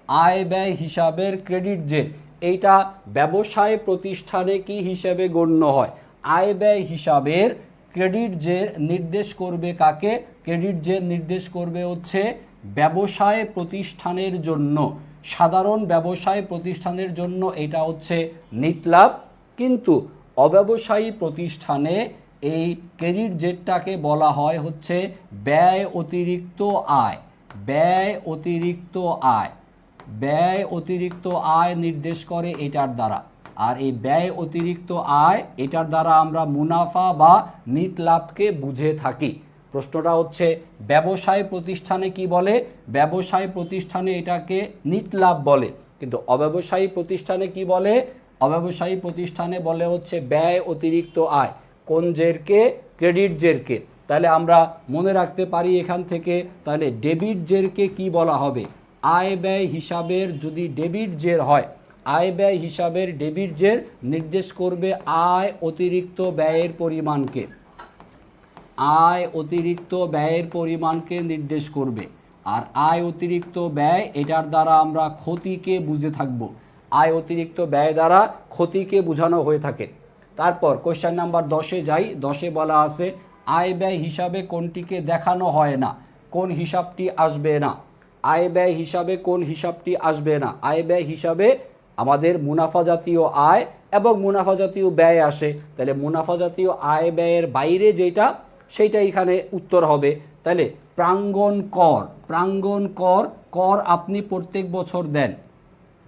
আয় ব্যয় হিসাবের ক্রেডিট জের এইটা ব্যবসায় প্রতিষ্ঠানে কি হিসেবে গণ্য হয়? আয় ব্যয় হিসাবের ক্রেডিট জের নির্দেশ করবে কাকে? ক্রেডিট জের নির্দেশ করবে হচ্ছে ব্যবসায় প্রতিষ্ঠানের জন্য, সাধারণ ব্যবসায় প্রতিষ্ঠানের জন্য এটা হচ্ছে নিটলাভ। কিন্তু অব্যবসায়ী প্রতিষ্ঠানে এই ক্রেডিট জেরটাকে বলা হয় হচ্ছে ব্যয় অতিরিক্ত আয়। ব্যয় অতিরিক্ত আয়, ব্যয় অতিরিক্ত আয় নির্দেশ করে এটার দ্বারা। আর এই ব্যয় অতিরিক্ত আয় এটার দ্বারা আমরা মুনাফা বা নিট লাভকে বুঝে থাকি। প্রশ্নটা হচ্ছে ব্যবসায় প্রতিষ্ঠানে কি বলে? ব্যবসায় প্রতিষ্ঠানে এটাকে নিট লাভ বলে, কিন্তু অব্যবসায়ী প্রতিষ্ঠানে কি বলে? অব্যবসায়ী প্রতিষ্ঠানে বলে হচ্ছে ব্যয় অতিরিক্ত আয়। কোন জেরকে? ক্রেডিট জেরকে। তাহলে আমরা মনে রাখতে পারি এখান থেকে, তাহলে ডেবিট জেরকে কি বলা হবে? আয় ব্যয় হিসাবের যদি ডেবিট জের হয়, আয় ব্যয় হিসাবের ডেবিট জের নির্দেশ করবে আয় অতিরিক্ত ব্যয়ের পরিমাণকে। আয় অতিরিক্ত ব্যয়ের পরিমাণকে নির্দেশ করবে। আর আয় অতিরিক্ত ব্যয় এটার দ্বারা আমরা ক্ষতিকে বুঝে থাকব। আয় অতিরিক্ত ব্যয় দ্বারা ক্ষতিকে বোঝানো হয়ে থাকে। তারপর কোশ্চেন নাম্বার 10-এ যাই। 10-এ বলা আছে আয় ব্যয় হিসাবে কোনটিকে দেখানো হয় না? কোন হিসাবটি আসবে না? আয় ব্যয় হিসাবে কোন হিসাবটি আসবে না? আয় ব্যয় হিসাবে আমাদের মুনাফা জাতীয় আয় এবং মুনাফা জাতীয় ব্যয় আসে। তাহলে মুনাফা জাতীয় আয় ব্যয়ের বাইরে যেটা সেইটাই এখানে উত্তর হবে। তাহলে প্রাঙ্গণ কর, প্রাঙ্গণ কর, কর আপনি প্রত্যেক বছর দেন।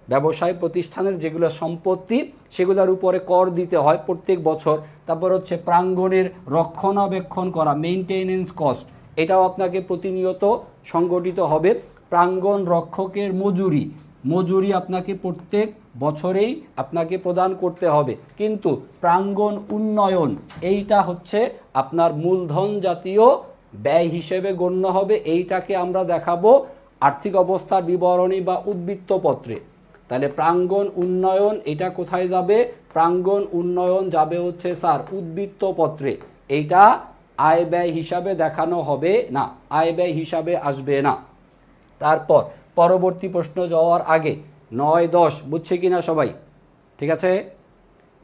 ব্যবসায় প্রতিষ্ঠানের যেগুলো সম্পত্তি সেগুলোর উপরে কর দিতে হয় প্রত্যেক বছর। তারপর হচ্ছে প্রাঙ্গণের রক্ষণাবেক্ষণ করা, মেইনটেনেন্স কস্ট, এটাও আপনাকে প্রতিনিয়ত সংগঠিত হবে। প্রাঙ্গণ রক্ষকের মজুরি, মজুরি আপনাকে প্রত্যেক বছরেই আপনাকে প্রদান করতে হবে। কিন্তু প্রাঙ্গণ উন্নয়ন এইটা হচ্ছে আপনার মূলধন জাতীয় ব্যয় হিসেবে গণ্য হবে। এইটাকে আমরা দেখাবো আর্থিক অবস্থার বিবরণী বা উদ্বৃত্তপত্রে। তাহলে প্রাঙ্গণ উন্নয়ন এটা কোথায় যাবে? প্রাঙ্গণ উন্নয়ন যাবে হচ্ছে স্যার উদ্বৃত্তপত্রে। এইটা আয় ব্যয় হিসাবে দেখানো হবে না, আয় ব্যয় হিসাবে আসবে না। তারপর পরবর্তী প্রশ্ন যাওয়ার আগে 9-10 বুঝছে কিনা সবাই? ঠিক আছে,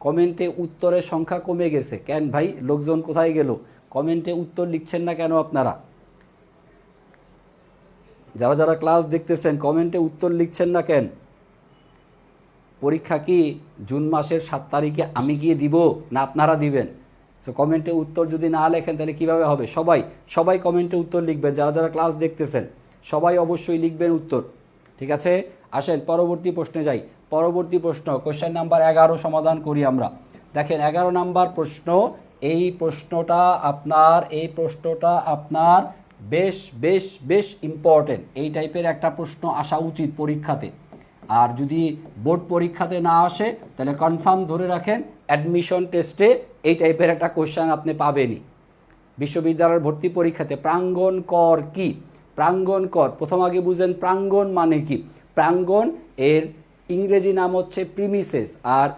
কমেন্টে উত্তরের সংখ্যা কমে গেছে কেন ভাই? লোকজন কোথায় গেল? কমেন্টে উত্তর লিখছেন না কেন আপনারা? যারা যারা ক্লাস দেখতেছেন কমেন্টে উত্তর লিখছেন না কেন? পরীক্ষা কি জুন মাসের 7 তারিখে আমি গিয়ে দিব না আপনারা দিবেন? সো কমেন্টে উত্তর যদি না লেখেন তাহলে কিভাবে হবে? সবাই সবাই কমেন্টে উত্তর লিখবেন, যারা যারা ক্লাস দেখতেছেন সবাই অবশ্যই লিখবেন উত্তর। ঠিক আছে, আসেন পরবর্তী প্রশ্নে যাই। পরবর্তী প্রশ্ন কোশ্চেন নাম্বার 11 সমাধান করি আমরা। দেখেন 11 নাম্বার প্রশ্ন, এই প্রশ্নটা আপনার বেশ বেশ বেশ ইম্পর্টেন্ট। এই টাইপের একটা প্রশ্ন আসা উচিত পরীক্ষাতে। আর যদি বোর্ড পরীক্ষাতে না আসে তাহলে কনফার্ম ধরে রাখেন অ্যাডমিশন টেস্টে এই টাইপের একটা কোশ্চেন আপনি পাবেনই। বিশ্ববিদ্যালয়ের ভর্তি পরীক্ষাতে প্রাঙ্গণ কর কি? প্রাঙ্গণ কর প্রথম আগে বুঝেন প্রাঙ্গণ মানে কি। প্রাঙ্গণ এর ইংরেজি নাম হচ্ছে প্রিমিসেস, আর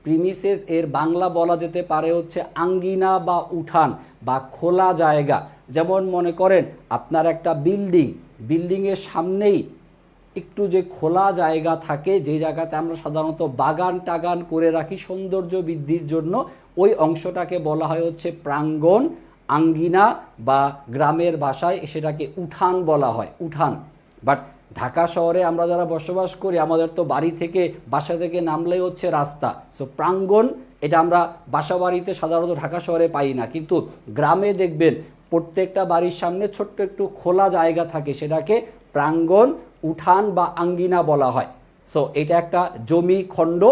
প্রিমিসেস এর বাংলা বলা যেতে পারে হচ্ছে আঙ্গিনা বা উঠান বা খোলা জায়গা। যেমন মনে করেন আপনার একটা বিল্ডিংয়ের সামনেই একটু যে খোলা জায়গা থাকে, যে জায়গাতে আমরা সাধারণত বাগান টাগান করে রাখি সৌন্দর্য বৃদ্ধির জন্য, ওই অংশটাকে বলা হয় হচ্ছে প্রাঙ্গণ, আঙ্গিনা বা গ্রামের ভাষায় সেটাকে উঠান বলা হয়, উঠান। বাট ঢাকা শহরে আমরা যারা বসবাস করি আমাদের তো বাসা থেকে নামলেই হচ্ছে রাস্তা। সো প্রাঙ্গণ এটা আমরা বাসা বাড়িতে সাধারণত ঢাকা শহরে পাই না, কিন্তু গ্রামে দেখবেন প্রত্যেকটা বাড়ির সামনে ছোট্ট একটু খোলা জায়গা থাকে, সেটাকে প্রাঙ্গণ, উঠান বা আঙ্গিনা বলা হয়। সো এটা একটা জমি খণ্ড,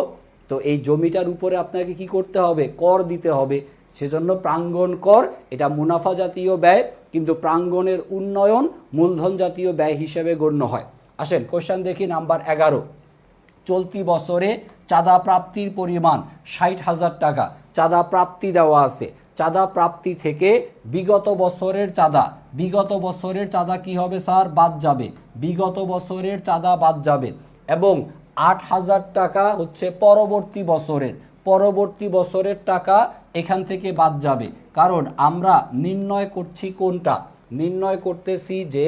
তো এই জমিটার উপরে আপনাকে কি করতে হবে? কর দিতে হবে। সেজন্য প্রাঙ্গণ কর এটা মুনাফা জাতীয় ব্যয়, কিন্তু প্রাঙ্গণের উন্নয়ন মূলধন জাতীয় ব্যয় হিসেবে গণ্য হয়। আসেন কোশ্চেন দেখি নাম্বার 11। চলতি বছরে চাঁদা প্রাপ্তির পরিমাণ 60,000 টাকা চাঁদা প্রাপ্তি দেওয়া আছে। চাঁদা প্রাপ্তি থেকে বিগত বছরের চাঁদা কি হবে স্যার? বাদ যাবে, বিগত বছরের চাঁদা বাদ যাবে। এবং 8,000 টাকা হচ্ছে পরবর্তী বছরের টাকা এখান থেকে বাদ যাবে। কারণ আমরা নির্ণয় করছি কোনটা? নির্ণয় করতেছি যে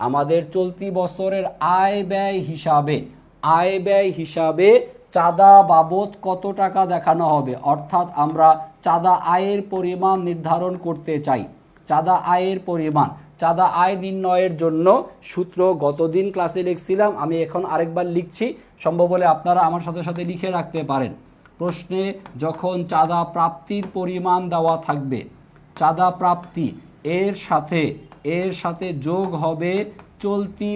আমাদের চলতি বছরের আয় ব্যয় হিসাবে চাঁদা বাবদ কত টাকা দেখানো হবে। অর্থাৎ আমরা চাঁদা আয়ের পরিমাণ নির্ধারণ করতে চাই। চাঁদা আয় নির্ণয়ের জন্য সূত্র গতদিন ক্লাসে লিখছিলাম, আমি এখন আরেকবার লিখছি, সম্ভব হলে আপনারা আমার সাথে সাথে লিখে রাখতে পারেন। প্রশ্নে যখন চাঁদা প্রাপ্তির পরিমাণ দেওয়া থাকবে, চাঁদা প্রাপ্তি এর সাথে যোগ হবে চলতি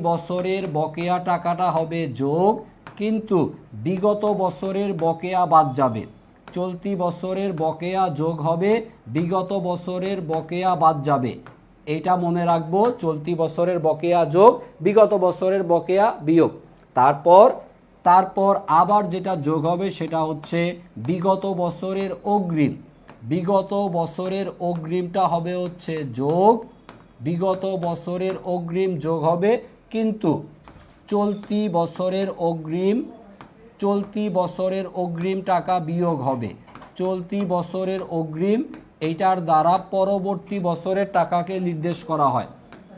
বছরের বকেয়া টাকাটা হবে যোগ, কিন্তু বিগত বছরের বকেয়া বাদ যাবে। চলতি বছরের বকেয়া যোগ হবে, বিগত বছরের বকেয়া বাদ যাবে। এটা মনে রাখবো, চলতি বছরের বকেয়া যোগ, বিগত বছরের বকেয়া বিয়োগ। তারপর আবার যেটা যোগ হবে সেটা হচ্ছে বিগত বছরের অগ্রিমটা হবে হচ্ছে যোগ, বিগত বছরের অগ্রিম যোগ হবে, কিন্তু চলতি বছরের অগ্রিম টাকা বিয়োগ হবে। চলতি বছরের অগ্রিম এইটার দ্বারা পরবর্তী বছরের টাকাকে নির্দেশ করা হয়।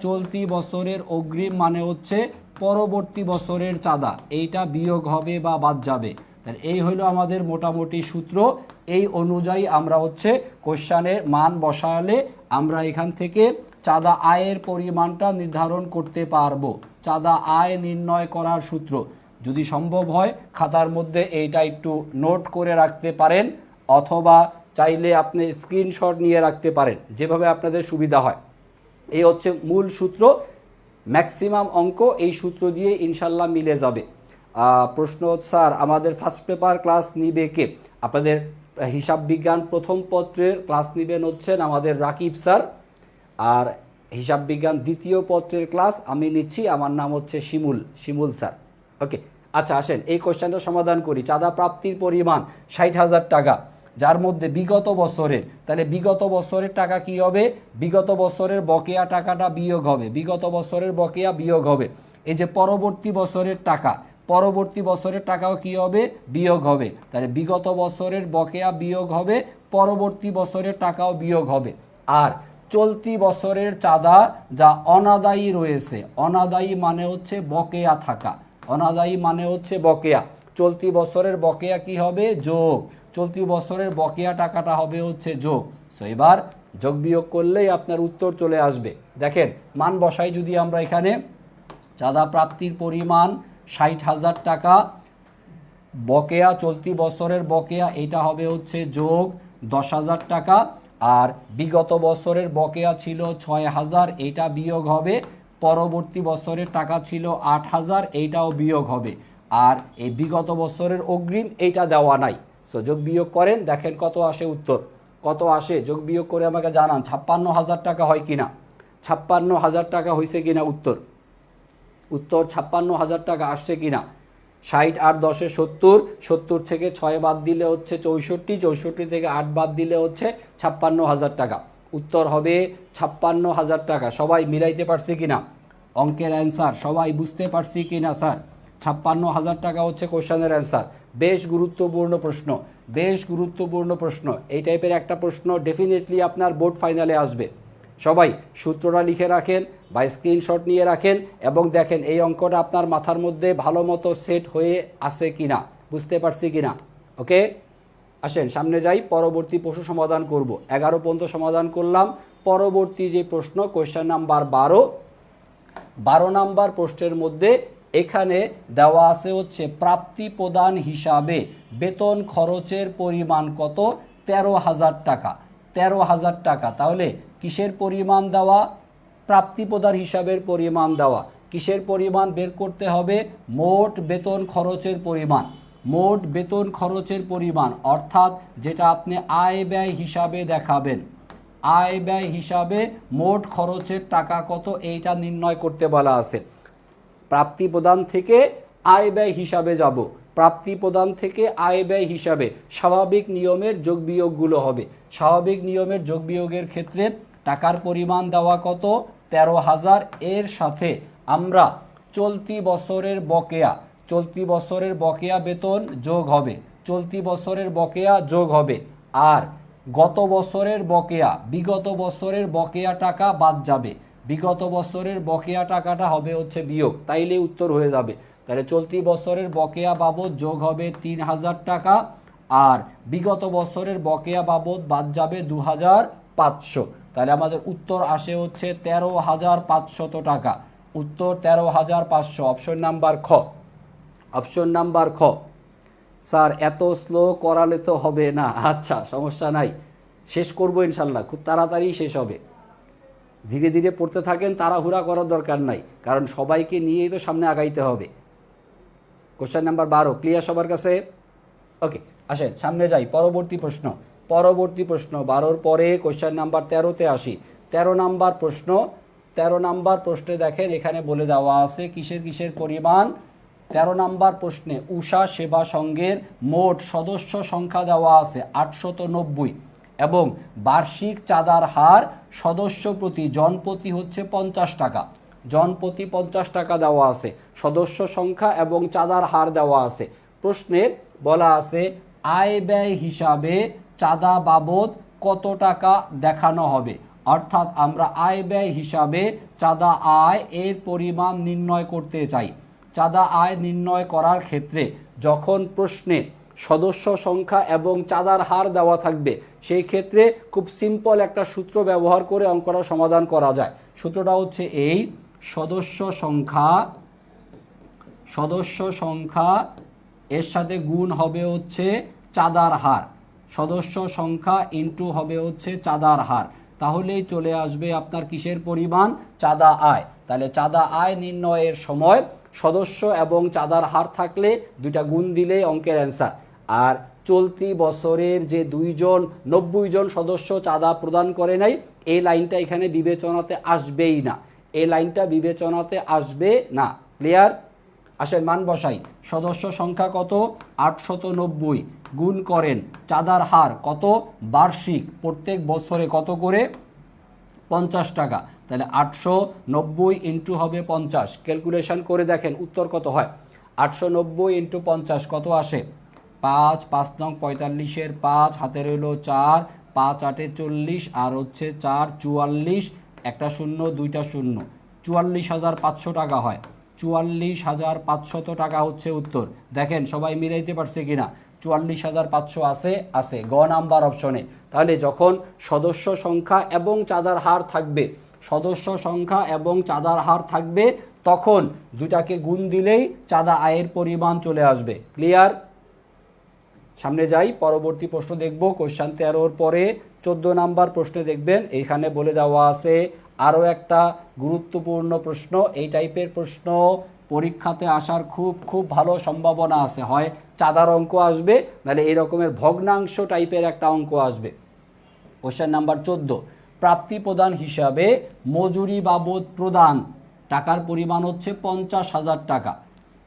চলতি বছরের অগ্রিম মানে হচ্ছে পরবর্তী বছরের চাঁদা, এইটা বিয়োগ হবে বা বাদ যাবে। তাহলে এই হলো আমাদের মোটামুটি সূত্র। এই অনুযায়ী আমরা হচ্ছে কোশ্চেনের মান বসালে আমরা এখান থেকে চাঁদা আয়ের পরিমাণটা নির্ধারণ করতে পারবো। চাঁদা আয় নির্ণয় করার সূত্র যদি সম্ভব হয় খাতার মধ্যে এইটা একটু নোট করে রাখতে পারেন, অথবা চাইলে আপনি স্ক্রিনশট নিয়ে রাখতে পারেন, যেভাবে আপনাদের সুবিধা হয়। এই হচ্ছে মূল সূত্র। ম্যাক্সিমাম অঙ্ক এই সূত্র দিয়ে ইনশাল্লাহ মিলে যাবে। প্রশ্ন স্যার আমাদের ফার্স্ট পেপার ক্লাস নিবে কে? আপনাদের হিসাব বিজ্ঞান প্রথম পত্রের ক্লাস নেবেন হচ্ছেন আমাদের রাকিব স্যার, আর হিসাব বিজ্ঞান দ্বিতীয় পত্রের ক্লাস আমি নিচ্ছি, আমার নাম হচ্ছে শিমুল স্যার। ওকে, আচ্ছা আসেন এই কোশ্চেনটা সমাধান করি। চাঁদা প্রাপ্তির পরিমাণ 60,000 টাকা, যার মধ্যে বিগত বছরের, তাহলে বিগত বছরের টাকা কি হবে? বিগত বছরের বকেয়া টাকাটা বিয়োগ হবে, বিগত বছরের বকেয়া বিয়োগ হবে। এই যে পরবর্তী বছরের টাকা, পরবর্তী বছরের টাকাও কি হবে? বিয়োগ হবে। তাহলে বিগত বছরের বকেয়া বিয়োগ হবে, পরবর্তী বছরের টাকাও বিয়োগ হবে। আর চলতি বছরের চাঁদা যা অনাদায়ী রয়েছে, অনাদায়ী মানে হচ্ছে বকেয়া থাকা, অনাদায়ী মানে হচ্ছে বকেয়া, চলতি বছরের বকেয়া কি হবে? যোগ, চলতি বছরের বকেয়া টাকাটা হবে হচ্ছে যোগ। সো এবার যোগ বিয়োগ করলেই আপনার উত্তর চলে আসবে। দেখেন মান বসাই যদি আমরা এখানে, চাঁদা প্রাপ্তির পরিমাণ 60,000 টাকা, বকেয়া চলতি বছরের বকেয়া এটা হবে হচ্ছে যোগ 10,000 টাকা, আর বিগত বছরের বকেয়া ছিল 6,000, এইটা বিয়োগ হবে, পরবর্তী বছরের টাকা ছিল 8,000, এইটাও বিয়োগ হবে, আর এই বিগত বছরের অগ্রিম এইটা দেওয়া নাই। সো যোগ বিয়োগ করেন, দেখেন কত আসে উত্তর, কত আসে যোগ বিয়োগ করে আমাকে জানান। 56,000 টাকা হয় কিনা, 56,000 টাকা হয়েছে কিনা উত্তর, উত্তর 56,000 টাকা আসছে কিনা। 60 আর 10 70, 70 থেকে 6 বাদ দিলে হচ্ছে 64, 64 থেকে 8 বাদ দিলে হচ্ছে 56,000 টাকা। উত্তর হবে 56,000 টাকা। সবাই মিলাইতে পারছে কিনা অঙ্কের অ্যান্সার? সবাই বুঝতে পারছি কিনা স্যার? 56,000 টাকা হচ্ছে কোশ্চেনের অ্যান্সার। বেশ গুরুত্বপূর্ণ প্রশ্ন, বেশ গুরুত্বপূর্ণ প্রশ্ন। এই টাইপের একটা প্রশ্ন ডেফিনেটলি আপনার বোর্ড ফাইনালে আসবে। সবাই সূত্রটা লিখে রাখেন বা স্ক্রিনশট নিয়ে রাখেন এবং দেখেন এই অঙ্কটা আপনার মাথার মধ্যে ভালো মতো সেট হয়ে আছে কিনা, বুঝতে পারছি কিনা। ওকে, আসেন সামনে যাই, পরবর্তী প্রশ্ন সমাধান করব। 11 পর্যন্ত সমাধান করলাম। পরবর্তী যে প্রশ্ন কোয়েশ্চেন নাম্বার 12 নাম্বার প্রশ্নের মধ্যে এখানে দেওয়া আছে হচ্ছে প্রাপ্তি প্রদান হিসাবে বেতন খরচের পরিমাণ কত? 13,000 টাকা, 13,000 টাকা। তাহলে কিসের পরিমাণ দেওয়া? প্রাপ্তি প্রদান হিসাবের পরিমাণ দেওয়া। কিসের পরিমাণ বের করতে হবে? মোট বেতন খরচের পরিমাণ, মোট বেতন খরচের পরিমাণ, অর্থাৎ যেটা আপনি আয় ব্যয় হিসাবে দেখাবেন, আয় ব্যয় হিসাবে মোট খরচের টাকা কত এইটা নির্ণয় করতে বলা আছে। প্রাপ্তি প্রদান থেকে আয় ব্যয় হিসাবে যাব, প্রাপ্তি প্রদান থেকে আয় ব্যয় হিসাবে স্বাভাবিক নিয়মের যোগ বিয়োগগুলো হবে। স্বাভাবিক নিয়মের যোগ বিয়োগের ক্ষেত্রে টাকার পরিমাণ দেওয়া কত? 13,000, এর সাথে আমরা চলতি বছরের বকেয়া, চলতি বছরের বকেয়া বেতন যোগ হবে, চলতি বছরের বকেয়া যোগ হবে, আর গত বছরের বকেয়া, বিগত বছরের বকেয়া টাকা বাদ যাবে, বিগত বছরের বকেয়া টাকাটা হবে হচ্ছে বিয়োগ, তাইলে উত্তর হয়ে যাবে। তাহলে চলতি বছরের বকেয়া বাবদ যোগ হবে 3,000 টাকা, আর বিগত বছরের বকেয়া বাবদ বাদ যাবে 2,500। তাহলে আমাদের উত্তর আসে হচ্ছে 13,500 টাকা। উত্তর 13,500, অপশন নাম্বার খ, অপশন নাম্বার খ। স্যার এত স্লো করালে তো হবে না। আচ্ছা সমস্যা নাই, শেষ করবো ইনশাল্লাহ, খুব তাড়াতাড়ি শেষ হবে। ধীরে ধীরে পড়তে থাকেন, তাড়াহুড়া করার দরকার নাই, কারণ সবাইকে নিয়েই তো সামনে আগাইতে হবে। কোশ্চেন নাম্বার 12 ক্লিয়ার সবার কাছে? ওকে, আসেন সামনে যাই। পরবর্তী প্রশ্ন, পরবর্তী প্রশ্ন 12-র পরে কোশ্চেন নাম্বার 13-তে আসি। 13 নাম্বার প্রশ্ন, 13 নাম্বার প্রশ্নে দেখেন এখানে বলে দেওয়া আছে কিসের কিসের পরিমাণ। 13 নাম্বার প্রশ্নে উষা সেবা সংঘের মোট সদস্য সংখ্যা দেওয়া আছে 890 এবং বার্ষিক চাঁদার হার সদস্য প্রতি জনপ্রতি হচ্ছে 50 টাকা, জনপ্রতি 50 টাকা দেওয়া আছে, সদস্য সংখ্যা এবং চাঁদার হার দেওয়া আছে। প্রশ্নে বলা আছে আয় ব্যয় হিসাবে চাঁদা বাবদ কত টাকা দেখানো হবে, অর্থাৎ আমরা আয় ব্যয় হিসাবে চাঁদা আয় এর পরিমাণ নির্ণয় করতে চাই। চাঁদা আয় নির্ণয় করার ক্ষেত্রে যখন প্রশ্নে সদস্য সংখ্যা এবং চাঁদার হার দেওয়া থাকবে, সেই ক্ষেত্রে খুব সিম্পল একটা সূত্র ব্যবহার করে অঙ্কটা সমাধান করা যায়। সূত্রটা হচ্ছে এই, সদস্য সংখ্যা সদস্য সংখ্যা এর সাথে গুণ হবে হচ্ছে চাঁদার হার, সদস্য সংখ্যা ইনটু হবে হচ্ছে চাঁদার হার, তাহলেই চলে আসবে আপনার কিসের পরিমাণ, চাঁদা আয়। তাহলে চাঁদা আয় নির্ণয়ের সময় সদস্য এবং চাঁদার হার থাকলে দুইটা গুণ দিলেই অঙ্কের অ্যান্সার। আর চলতি বছরের যে 90 জন সদস্য চাঁদা প্রদান করে নাই, এই লাইনটা এখানে বিবেচনাতে আসবেই না, এই লাইনটা বিবেচনাতে আসবে না। ক্লিয়ার? আসেন মান বসাই। সদস্য সংখ্যা কত, 890, গুণ করেন চাঁদার হার কত, বার্ষিক প্রত্যেক বছরে কত করে, 50 টাকা। তাহলে 890 ইন্টু হবে 50, ক্যালকুলেশন করে দেখেন উত্তর কত হয়। 890 ইন্টু 50 কত আসে, 5, 5 নং 45-এর 5, হাতে রইল 4, 5 8 40, আর হচ্ছে 4 44, একটা শূন্য দুইটা শূন্য, 44,500 টাকা হয়। 44,500 টাকা হচ্ছে উত্তর। দেখেন সবাই মিলাইতে পারছে কিনা, 44,500 আছে গ নাম্বার অপশনে। তাহলে যখন সদস্য সংখ্যা এবং চাঁদার হার থাকবে, সদস্য সংখ্যা এবং চাঁদার হার থাকবে, তখন দুটাকে গুণ দিলেই চাঁদা আয়ের পরিমাণ চলে আসবে। ক্লিয়ার? সামনে যাই, পরবর্তী প্রশ্ন দেখব। কোশ্চেন 13-র পরে 14 নাম্বার প্রশ্নে দেখবেন এইখানে বলে দেওয়া আছে আরও একটা গুরুত্বপূর্ণ প্রশ্ন। এই টাইপের প্রশ্ন পরীক্ষাতে আসার খুব ভালো সম্ভাবনা আছে, হয় চাঁদার অঙ্ক আসবে, নাহলে এই রকমের ভগ্নাংশ টাইপের একটা অঙ্ক আসবে। কোশ্চেন নাম্বার 14, প্রাপ্তি প্রদান হিসাবে মজুরি বাবদ প্রদান টাকার পরিমাণ হচ্ছে 50,000 টাকা।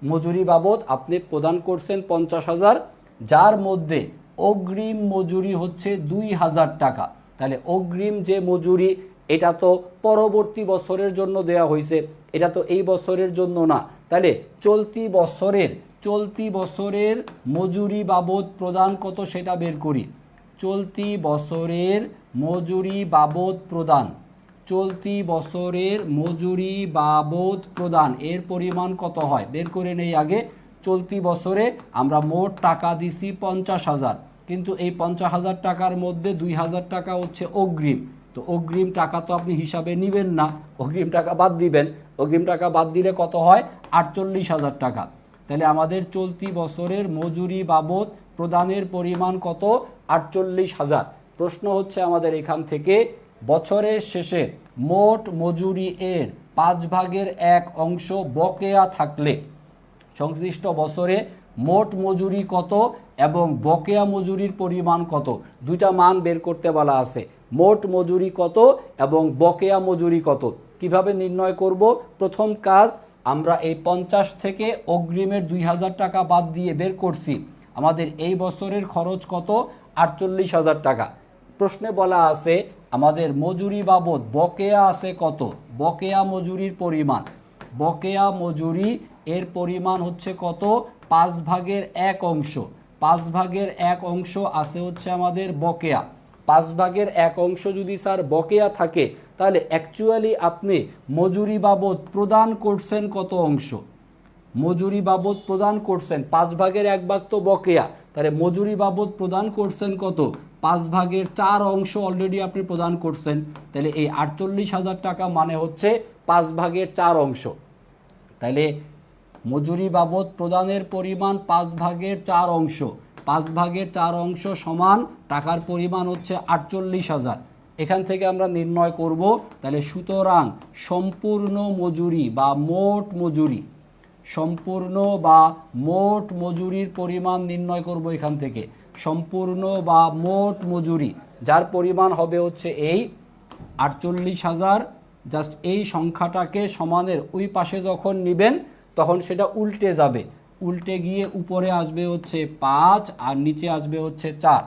মজুরি বাবদ আপনি প্রদান করছেন 50,000, যার মধ্যে অগ্রিম মজুরি হচ্ছে 2,000 টাকা। তাহলে অগ্রিম যে মজুরি, এটা তো পরবর্তী বছরের জন্য দেয়া হয়েছে, এটা তো এই বছরের জন্য না। তাহলে চলতি বছরের মজুরি বাবদ প্রদান কত সেটা বের করি। চলতি বছরের মজুরি বাবদ প্রদান, চলতি বছরের মজুরি বাবদ প্রদান এর পরিমাণ কত হয় বের করে নেই আগে। চলতি বছরে আমরা মোট টাকা দিছি 50,000, কিন্তু এই 50,000 টাকার মধ্যে 2,000 টাকা হচ্ছে অগ্রিম। তো অগ্রিম টাকা তো আপনি হিসাবে নেবেন না, অগ্রিম টাকা বাদ দিবেন। অগ্রিম টাকা বাদ দিলে কত হয়, 48,000 টাকা। তাহলে আমাদের চলতি বছরের মজুরি বাবদ প্রদানের পরিমাণ কত, 48,000। প্রশ্ন হচ্ছে আমাদের এখান থেকে, বছরের শেষে মোট মজুরি এর 5/1 অংশ বকেয়া থাকলে সংশ্লিষ্ট বছরে মোট মজুরি কত এবং বকেয়া মজুরির পরিমাণ কত, দুইটা মান বের করতে বলা আছে। মোট মজুরি কত এবং বকেয়া মজুরি কত, কিভাবে নির্ণয় করব? প্রথম কাজ, আমরা এই 50 থেকে অগ্রিমের 2,000 টাকা বাদ দিয়ে বের করছি আমাদের এই বছরের খরচ কত, 48,000 টাকা। প্রশ্নে বলা আছে আমাদের মজুরি বাবদ বকেয়া আছে কত, বকেয়া মজুরির পরিমাণ, বকেয়া মজুরি এর পরিমাণ হচ্ছে কত, 5/1 অংশ। 5/1 অংশ আছে হচ্ছে আমাদের বকেয়া। 5/1 অংশ যদি স্যার বকেয়া থাকে, তাহলে অ্যাকচুয়ালি আপনি মজুরি বাবদ প্রদান করছেন কত অংশ, মজুরি বাবদ প্রদান করছেন 5/1 তো বকেয়া, তাহলে মজুরি বাবদ প্রদান করছেন কত, 5/4 অংশ অলরেডি আপনি প্রদান করছেন। তাহলে এই 48,000 টাকা মানে হচ্ছে 5/4 অংশ। তাহলে মজুরি বাবদ প্রদানের পরিমাণ 5/4 অংশ, 5/4 অংশ সমান টাকার পরিমাণ হচ্ছে 48,000। এখান থেকে আমরা নির্ণয় করব। তাহলে সুতরাং সম্পূর্ণ মজুরি বা মোট মজুরি, সম্পূর্ণ বা মোট মজুরির পরিমাণ নির্ণয় করব এখান থেকে। সম্পূর্ণ বা মোট মজুরি যার পরিমাণ হবে হচ্ছে এই 48,000, জাস্ট এই সংখ্যাটাকে সমানের ওই পাশে যখন নেবেন তখন সেটা উল্টে যাবে, উল্টে গিয়ে উপরে আসবে হচ্ছে 5 আর নিচে আসবে হচ্ছে 4।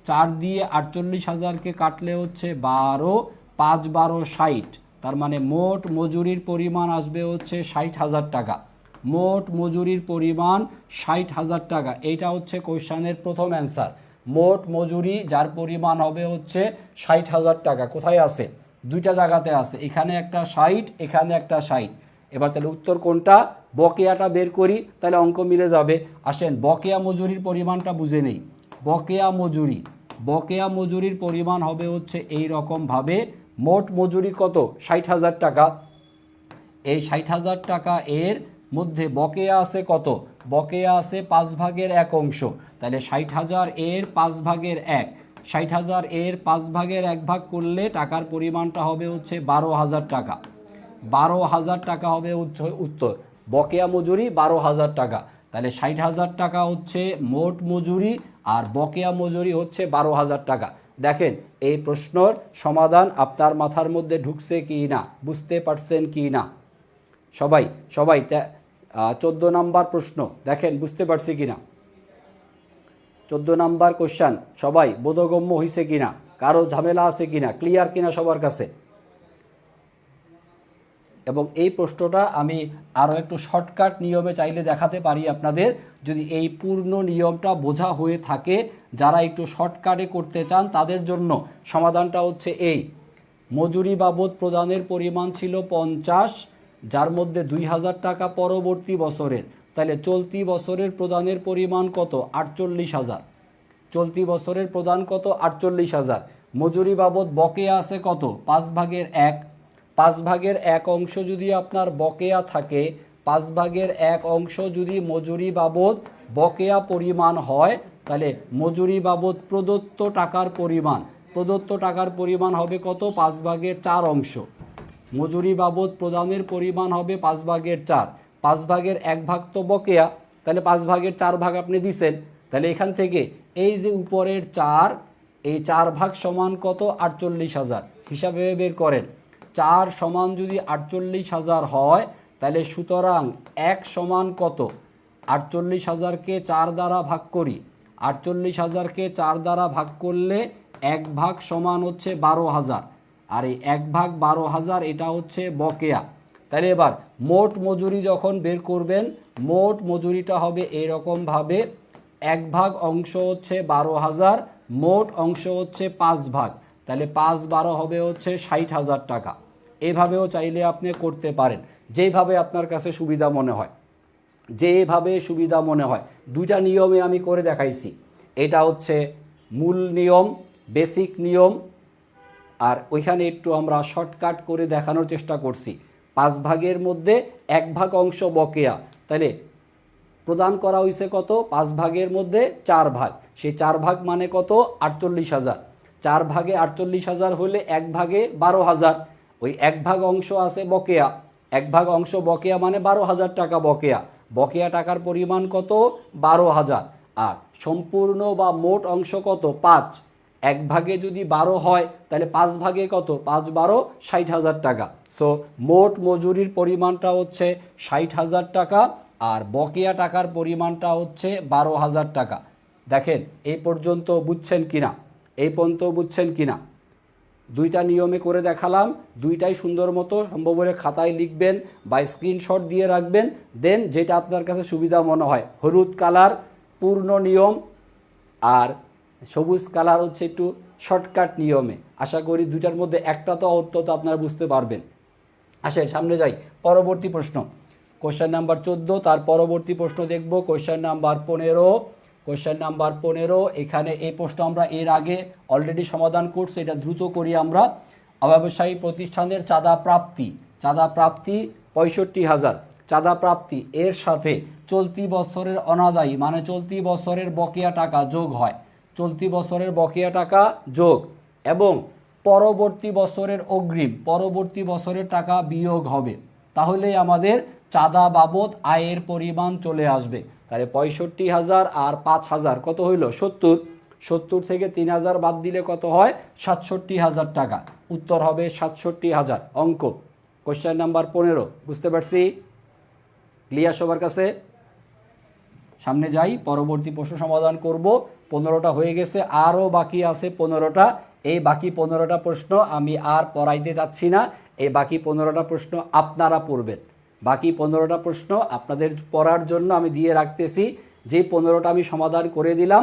4 দিয়ে 48,000কে কাটলে হচ্ছে 12, 5 12 60, তার মানে মোট মজুরির পরিমাণ আসবে হচ্ছে 60,000 টাকা। মোট মজুরির পরিমাণ 60,000 টাকা, এইটা হচ্ছে কোশ্চেনের প্রথম অ্যান্সার। মোট মজুরি যার পরিমাণ হবে হচ্ছে 60,000 টাকা। কোথায় আছে, দুইটা জায়গাতে আছে, এখানে একটা 60, এখানে একটা 60। এবার তাহলে উত্তর কোনটা, বকেয়াটা বের করি, তাহলে অঙ্ক মিলে যাবে। আসেন বকেয়া মজুরির পরিমাণটা বুঝে নেই। বকেয়া মজুরি, বকেয়া মজুরির পরিমাণ হবে হচ্ছে এই রকমভাবে, মোট মজুরি কত, 60,000 টাকা। এই 60,000 টাকা এর মধ্যে বকেয়া আছে কত? বকেয়া আছে 5/1 তাহলে 60,000 এর 5/1, 60,000 এর 5/1 ভাগ করলে টাকার পরিমাণটা হবে হচ্ছে 12,000 টাকা। 12,000 টাকা হবে উত্তর। বকেয়া মজুরি 12,000 টাকা। তাহলে 60,000 টাকা হচ্ছে মোট মজুরি আর বকেয়া মজুরি হচ্ছে 12,000 টাকা। দেখেন এই প্রশ্নর সমাধান আপনার মাথার মধ্যে ঢুকছে কি না, বুঝতে পারছেন কি না? সবাই সবাই 14 নাম্বার প্রশ্ন দেখেন বুঝতে পারছি কিনা? 14 নাম্বার কোশ্চান সবাই বোধগম্য হয়েছে কিনা, কারো ঝামেলা আছে কিনা, ক্লিয়ার কিনা সবার কাছে? এবং এই প্রশ্নটা আমি আরও একটু শর্টকাট নিয়মে চাইলে দেখাতে পারি আপনাদের, যদি এই পূর্ণ নিয়মটা বোঝা হয়ে থাকে। যারা একটু শর্টকাটে করতে চান তাদের জন্য সমাধানটা হচ্ছে এই। মজুরি বাবদ প্রদানের পরিমাণ ছিল 50, যার মধ্যে 2,000 টাকা পরবর্তী বছরের। তাহলে চলতি বছরের প্রদানের পরিমাণ কত? 48,000। চলতি বছরের প্রদান কত? 48,000। মজুরি বাবদ বকেয়া আছে কত? 5/1। 5/1 অংশ যদি আপনার বকেয়া থাকে, 5/1 অংশ যদি মজুরি বাবদ বকেয়া পরিমাণ হয়, তাহলে মজুরি বাবদ প্রদত্ত টাকার পরিমাণ হবে কত? 5/4 অংশ। মজুরি বাবদ প্রদানের পরিমাণ হবে 5/4। 5/1 ভাগ তো বকেয়া, তাহলে 5/4 ভাগ আপনি দিছেন। তাহলে এখান থেকে এই যে উপরের 4, এই 4 ভাগ সমান কত? 48,000। হিসাবে বের করেন। 4 সমান যদি 48,000 হয়, তাহলে সুতরাং 1 সমান কত? 48,000কে 4 দ্বারা ভাগ করি। 48,000কে 4 দ্বারা ভাগ করলে 1 ভাগ সমান হচ্ছে 12,000। আর এই 1 ভাগ 12,000 এটা হচ্ছে বকেয়া। তাহলে এবার মোট মজুরি যখন বের করবেন, মোট মজুরিটা হবে এরকমভাবে, 1 ভাগ অংশ হচ্ছে 12,000, মোট অংশ হচ্ছে 5 ভাগ। তাহলে 5/12 হবে হচ্ছে 60,000 টাকা। এভাবেও চাইলে আপনি করতে পারেন, যেভাবে আপনার কাছে সুবিধা মনে হয়, যেভাবে সুবিধা মনে হয়। দুইটা নিয়মে আমি করে দেখাইছি। এটা হচ্ছে মূল নিয়ম, বেসিক নিয়ম, আর ওইখানে একটু আমরা শর্টকাট করে দেখানোর চেষ্টা করছি। 5/1 মধ্যে 1 ভাগ অংশ বকেয়া, তাহলে প্রদান করা হয়েছে কত? 5/1 মধ্যে 4 ভাগ। সেই 4 ভাগ মানে কত? 48,000। 4 ভাগে 48,000 হলে 1 ভাগে 12,000। ওই 1 ভাগ অংশ আছে বকেয়া, 1 ভাগ অংশ বকেয়া মানে 12,000 টাকা বকেয়া। বকেয়া টাকার পরিমাণ কত? 12,000। আর সম্পূর্ণ বা মোট অংশ কত? 5। 1 ভাগে যদি 12 হয়, তাহলে 5 ভাগে কত? 5/12 60,000 টাকা। সো মোট মজুরির পরিমাণটা হচ্ছে 60,000 টাকা, আর বকেয়া টাকার পরিমাণটা হচ্ছে 12,000 টাকা। দেখেন এই পর্যন্ত বুঝছেন কিনা? এই পর্যন্ত বুঝছেন কিনা? দুইটা নিয়মে করে দেখালাম, দুইটাই সুন্দর মতো সম্ভব হলে খাতায় লিখবেন বা স্ক্রিনশট দিয়ে রাখবেন। দেন যেটা আপনার কাছে সুবিধা মনে হয়, হলুদ কালার পূর্ণ নিয়ম আর সবুজ কালার হচ্ছে একটু শর্টকাট নিয়মে। আশা করি দুইটার মধ্যে একটা তো অন্তত আপনারা বুঝতে পারবেন। আসেন সামনে যাই। পরবর্তী প্রশ্ন কোশ্চেন নাম্বার 14, তার পরবর্তী প্রশ্ন দেখব কোশ্চেন নাম্বার 15। কোশ্চেন নাম্বার 15, এখানে এই প্রশ্ন আমরা এর আগে অলরেডি সমাধান করছি, এটা দ্রুত করি আমরা। অব্যবসায়ী প্রতিষ্ঠানের চাঁদা প্রাপ্তি 65,000। চাঁদা প্রাপ্তি এর সাথে চলতি বছরের অনাদায়ী মানে চলতি বছরের বকেয়া টাকা যোগ হয়। চলতি বছরের বকেয়া টাকা যোগ এবং পরবর্তী বছরের অগ্রিম, পরবর্তী বছরের টাকা বিয়োগ হবে। তাহলে আমাদের চাঁদা বাবদ আয়ের পরিমাণ চলে আসবে। তাহলে 65,000 আর 5,000 কত হইল? 70। 70 থেকে 3,000 বাদ দিলে কত হয়? 67,000 টাকা। উত্তর হবে 67,000। অঙ্ক কোশ্চেন নাম্বার 15। বুঝতে পারছি? ক্লিয়ার সবার কাছে? সামনে যাই, পরবর্তী প্রশ্ন সমাধান করব। 15টা হয়ে গেছে, আরও বাকি আছে 15টা। এই বাকি 15টা প্রশ্ন আমি আর পড়াইতে যাচ্ছি না। এই বাকি 15টা প্রশ্ন আপনারা পড়বেন। বাকি 15টা প্রশ্ন আপনাদের পড়ার জন্য আমি দিয়ে রাখতেছি। যে 15টা আমি সমাধান করে দিলাম,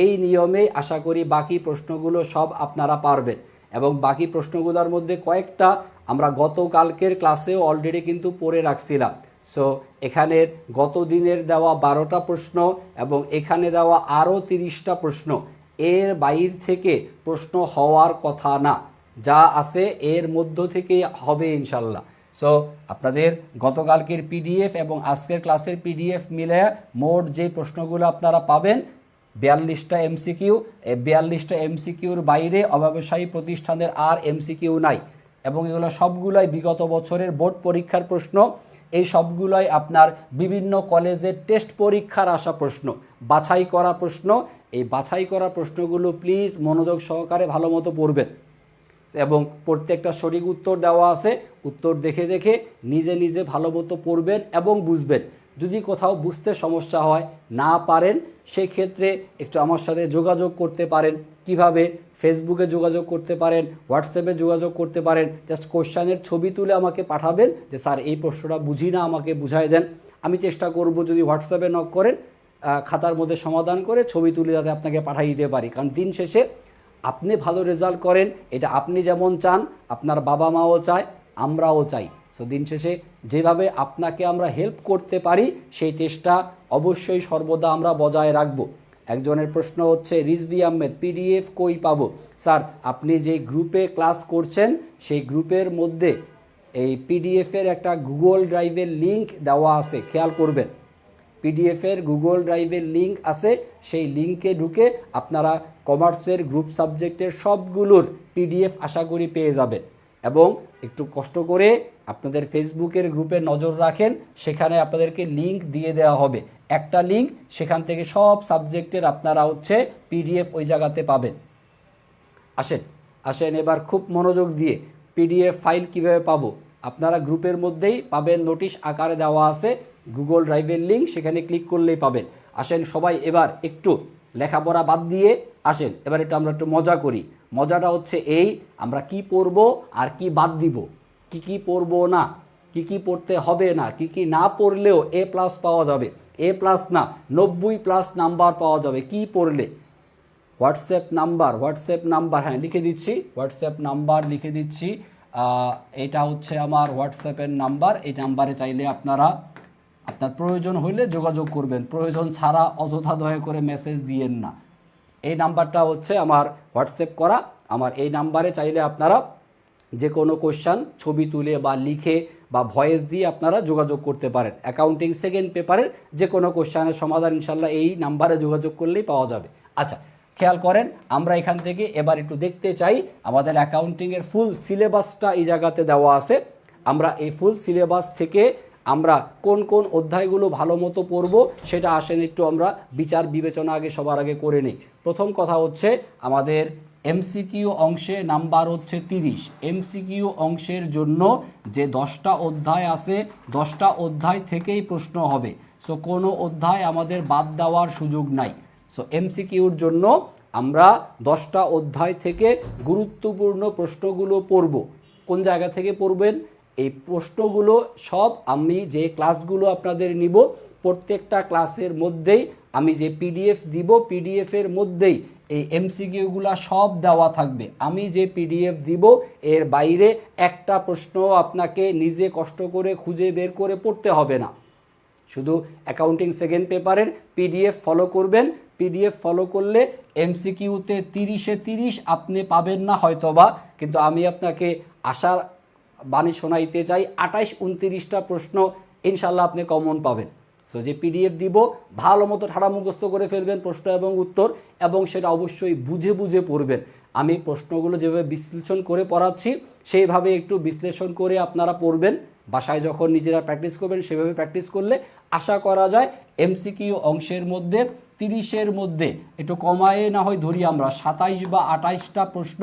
এই নিয়মে আশা করি বাকি প্রশ্নগুলো সব আপনারা পারবেন। এবং বাকি প্রশ্নগুলোর মধ্যে কয়েকটা আমরা গতকালকের ক্লাসেও অলরেডি কিন্তু পড়ে রাখছিলাম। সো এখানের গত দিনের দেওয়া 12টা প্রশ্ন এবং এখানে দেওয়া আরও 30টা প্রশ্ন, এর বাইর থেকে প্রশ্ন হওয়ার কথা না। যা আছে এর মধ্য থেকেই হবে ইনশাল্লাহ। সো আপনাদের গতকালকের পিডিএফ এবং আজকের ক্লাসের পিডিএফ মিলে মোট যে প্রশ্নগুলো আপনারা পাবেন 42টা এমসিকিউ, এই 42টা এমসিকিউর বাইরে অব্যবসায়ী প্রতিষ্ঠানের আর এমসিকিউ নাই এবং এগুলো সবগুলাই বিগত বছরের বোর্ড পরীক্ষার প্রশ্ন। এই সবগুলোই আপনার বিভিন্ন কলেজের টেস্ট পরীক্ষার আসা প্রশ্ন, বাছাই করা প্রশ্ন। এই বাছাই করা প্রশ্নগুলো প্লিজ মনোযোগ সহকারে ভালো মতো পড়বেন এবং প্রত্যেকটা সঠিক উত্তর দেওয়া আছে, উত্তর দেখে দেখে নিজে নিজে ভালো মতো পড়বেন এবং বুঝবেন। যদি কোথাও বুঝতে সমস্যা হয়, না পারেন, সেই ক্ষেত্রে একটু আমার সাথে যোগাযোগ করতে পারেন। কিভাবে? ফেসবুকে যোগাযোগ করতে পারেন, হোয়াটসঅ্যাপে যোগাযোগ করতে পারেন। জাস্ট কোশ্চেনের ছবি তুলে আমাকে পাঠাবেন যে স্যার এই প্রশ্নটা বুঝি না, আমাকে বুঝাই দেন। আমি চেষ্টা করব যদি হোয়াটসঅ্যাপে নক করেন খাতার মধ্যে সমাধান করে ছবি তুলে যাতে আপনাকে পাঠিয়ে দিতে পারি। কারণ দিন শেষে আপনি ভালো রেজাল্ট করেন, এটা আপনি যেমন চান আপনার বাবা মাও চায়, আমরাও চাই। সো দিন শেষে যেভাবে আপনাকে আমরা হেল্প করতে পারি সেই চেষ্টা অবশ্যই সর্বদা আমরা বজায় রাখব। একজনের প্রশ্ন হচ্ছে, রিজভি আহমেদ পিডিএফ কই পাবো? স্যার আপনি যে গ্রুপে ক্লাস করছেন সেই গ্রুপের মধ্যে এই পিডিএফের একটা গুগল ড্রাইভের লিঙ্ক দেওয়া আছে, খেয়াল করবেন। পিডিএফের গুগল ড্রাইভের লিঙ্ক আছে, সেই লিঙ্কে ঢুকে আপনারা কমার্সের গ্রুপ সাবজেক্টের সবগুলোর পিডিএফ আশা করি পেয়ে যাবেন। এবং একটু কষ্ট করে আপনাদের ফেসবুকের গ্রুপে নজর রাখেন, সেখানে আপনাদেরকে লিঙ্ক দিয়ে দেওয়া হবে, একটা লিঙ্ক, সেখান থেকে সব সাবজেক্টের আপনারা হচ্ছে পিডিএফ ওই জায়গাতে পাবেন। আসেন এবার খুব মনোযোগ দিয়ে পিডিএফ ফাইল কিভাবে পাবো? আপনারা গ্রুপের মধ্যেই পাবেন, নোটিশ আকারে দেওয়া আছে গুগল ড্রাইভের লিঙ্ক, সেখানে ক্লিক করলেই পাবেন। আসেন সবাই এবার একটু লেখাপড়া বাদ দিয়ে আসেন, এবার একটু আমরা একটু মজা করি। মজাটা হচ্ছে এই, আমরা কি পড়ব আর কি বাদ দিব, কি পড়ব না, কি পড়তে হবে না, কি না পড়লেও A+ পাওয়া যাবে, A+ না 90+ নাম্বার পাওয়া যাবে কি পড়লে। হোয়াটসঅ্যাপ নাম্বার হ্যাঁ লিখে দিচ্ছি, হোয়াটসঅ্যাপ নাম্বার লিখে দিচ্ছি। এটা হচ্ছে আমার হোয়াটসঅ্যাপের নাম্বার। এই নাম্বারে চাইলে আপনার প্রয়োজন হইলে যোগাযোগ করবেন, প্রয়োজন ছাড়া অযথা দয়া করে মেসেজ দিয়েন না। এই নাম্বারটা হচ্ছে আমার হোয়াটসঅ্যাপ করা, আমার এই নাম্বারে চাইলে আপনারা যে কোনো কোশ্চেন ছবি তুলে বা লিখে বা ভয়েস দিয়ে আপনারা যোগাযোগ করতে পারেন। অ্যাকাউন্টিং সেকেন্ড পেপারের যে কোনো কোশ্চেনের সমাধান ইনশাল্লাহ এই নাম্বারে যোগাযোগ করলেই পাওয়া যাবে। আচ্ছা খেয়াল করেন, আমরা এখান থেকে এবার একটু দেখতে চাই আমাদের অ্যাকাউন্টিংয়ের ফুল সিলেবাসটা এই জায়গাতে দেওয়া আছে। আমরা এই ফুল সিলেবাস থেকে আমরা কোন কোন অধ্যায়গুলো ভালো মতো পড়ব সেটা আসেন একটু আমরা বিচার বিবেচনা আগে সবার আগে করে নিই। প্রথম কথা হচ্ছে আমাদের এমসিকিউ অংশে নাম্বার হচ্ছে 30। এমসিকিউ অংশের জন্য যে 10টা অধ্যায় আছে 10টা অধ্যায় থেকেই প্রশ্ন হবে। সো কোনো অধ্যায় আমাদের বাদ দেওয়ার সুযোগ নাই। সো এমসিকিউর জন্য আমরা 10টা অধ্যায় থেকে গুরুত্বপূর্ণ প্রশ্নগুলো পড়ব। কোন জায়গা থেকে পড়বেন? এই প্রশ্নগুলো সব আমি যে ক্লাসগুলো আপনাদের নিব প্রত্যেকটা ক্লাসের মধ্যেই আমি যে পিডিএফ দিব পিডিএফের মধ্যেই এই এমসিকিউগুলো সব দেওয়া থাকবে। আমি যে পিডিএফ দিব এর বাইরে একটা প্রশ্ন আপনাকে নিজে কষ্ট করে খুঁজে বের করে পড়তে হবে না। শুধু অ্যাকাউন্টিং সেকেন্ড পেপারের পিডিএফ ফলো করবেন। পিডিএফ ফলো করলে এমসিকিউতে 30-এ 30 আপনি পাবেন না হয়তোবা, কিন্তু আমি আপনাকে আশার বাণী শোনাইতে চাই 28-29টা প্রশ্ন ইনশাল্লাহ আপনি কমন পাবেন। সো যে পিডিএফ দিব ভালো মতো ঠাড়া মুখস্থ করে ফেলবেন প্রশ্ন এবং উত্তর, এবং সেটা অবশ্যই বুঝে বুঝে পড়বেন। আমি প্রশ্নগুলো যেভাবে বিশ্লেষণ করে পড়াচ্ছি সেইভাবে একটু বিশ্লেষণ করে আপনারা পড়বেন। বাসায় যখন নিজেরা প্র্যাকটিস করবেন সেভাবে প্র্যাকটিস করলে আশা করা যায় এমসিকিউ অংশের মধ্যে 30-এর মধ্যে একটু কমায়ে না হয় ধরি আমরা 27 বা 28টা প্রশ্ন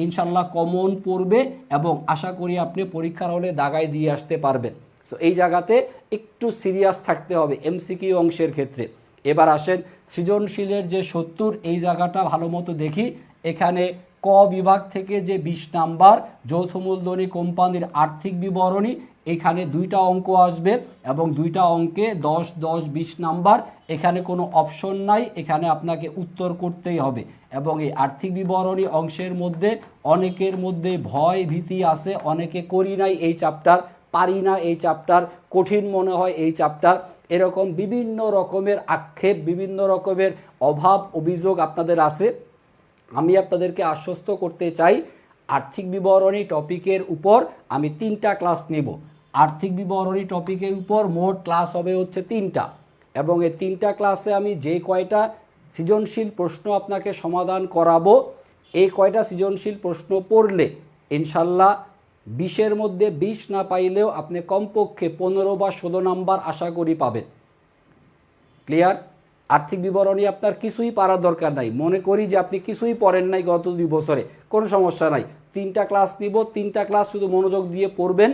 ইনশাল্লাহ কমন পড়বে এবং আশা করি আপনি পরীক্ষার হলে দাগায় দিয়ে আসতে পারবেন। সো এই জায়গাতে একটু সিরিয়াস থাকতে হবে এমসিকিউ অংশের ক্ষেত্রে। এবার আসেন সৃজনশীলের যে 70, এই জায়গাটা ভালো মতো দেখি। এখানে ক বিভাগ থেকে যে 20 নাম্বার যৌথ মূলধনী কোম্পানির আর্থিক বিবরণী, এখানে 2টা অঙ্ক আসবে এবং 2টা অঙ্কে 10, 10, 20 নাম্বার। এখানে কোনো অপশন নাই, এখানে আপনাকে উত্তর করতেই হবে। এবং এই আর্থিক বিবরণী অংশের মধ্যে অনেকের মধ্যে ভয় ভীতি আছে, অনেকে করি নাই এই চ্যাপ্টার, পারি না এই চ্যাপ্টার, কঠিন মনে হয় এই চ্যাপ্টার, এরকম বিভিন্ন রকমের আক্ষেপ, বিভিন্ন রকমের অভাব অভিযোগ আপনাদের আছে। আমি আপনাদেরকে আশ্বস্ত করতে চাই আর্থিক বিবরণী টপিকের উপর আমি 3টা ক্লাস নেব। আর্থিক বিবরণী টপিকের উপর মোট ক্লাস হবে হচ্ছে 3টা, এবং এই 3টা ক্লাসে আমি যে কয়টা সৃজনশীল প্রশ্ন আপনাকে সমাধান করাবো, এই কয়টা সৃজনশীল প্রশ্ন পড়লে ইনশাল্লাহ 20-এর মধ্যে 20 না পাইলেও আপনি কমপক্ষে 15 বা 16 নাম্বার আশা করি পাবেন। ক্লিয়ার? আর্থিক বিবরণী আপনার কিছুই পারার দরকার নাই, মনে করি যে আপনি কিছুই পড়েন নাই গত 2 বছরে, কোনো সমস্যা নাই। 3টা ক্লাস নিব, 3টা ক্লাস শুধু মনোযোগ দিয়ে পড়বেন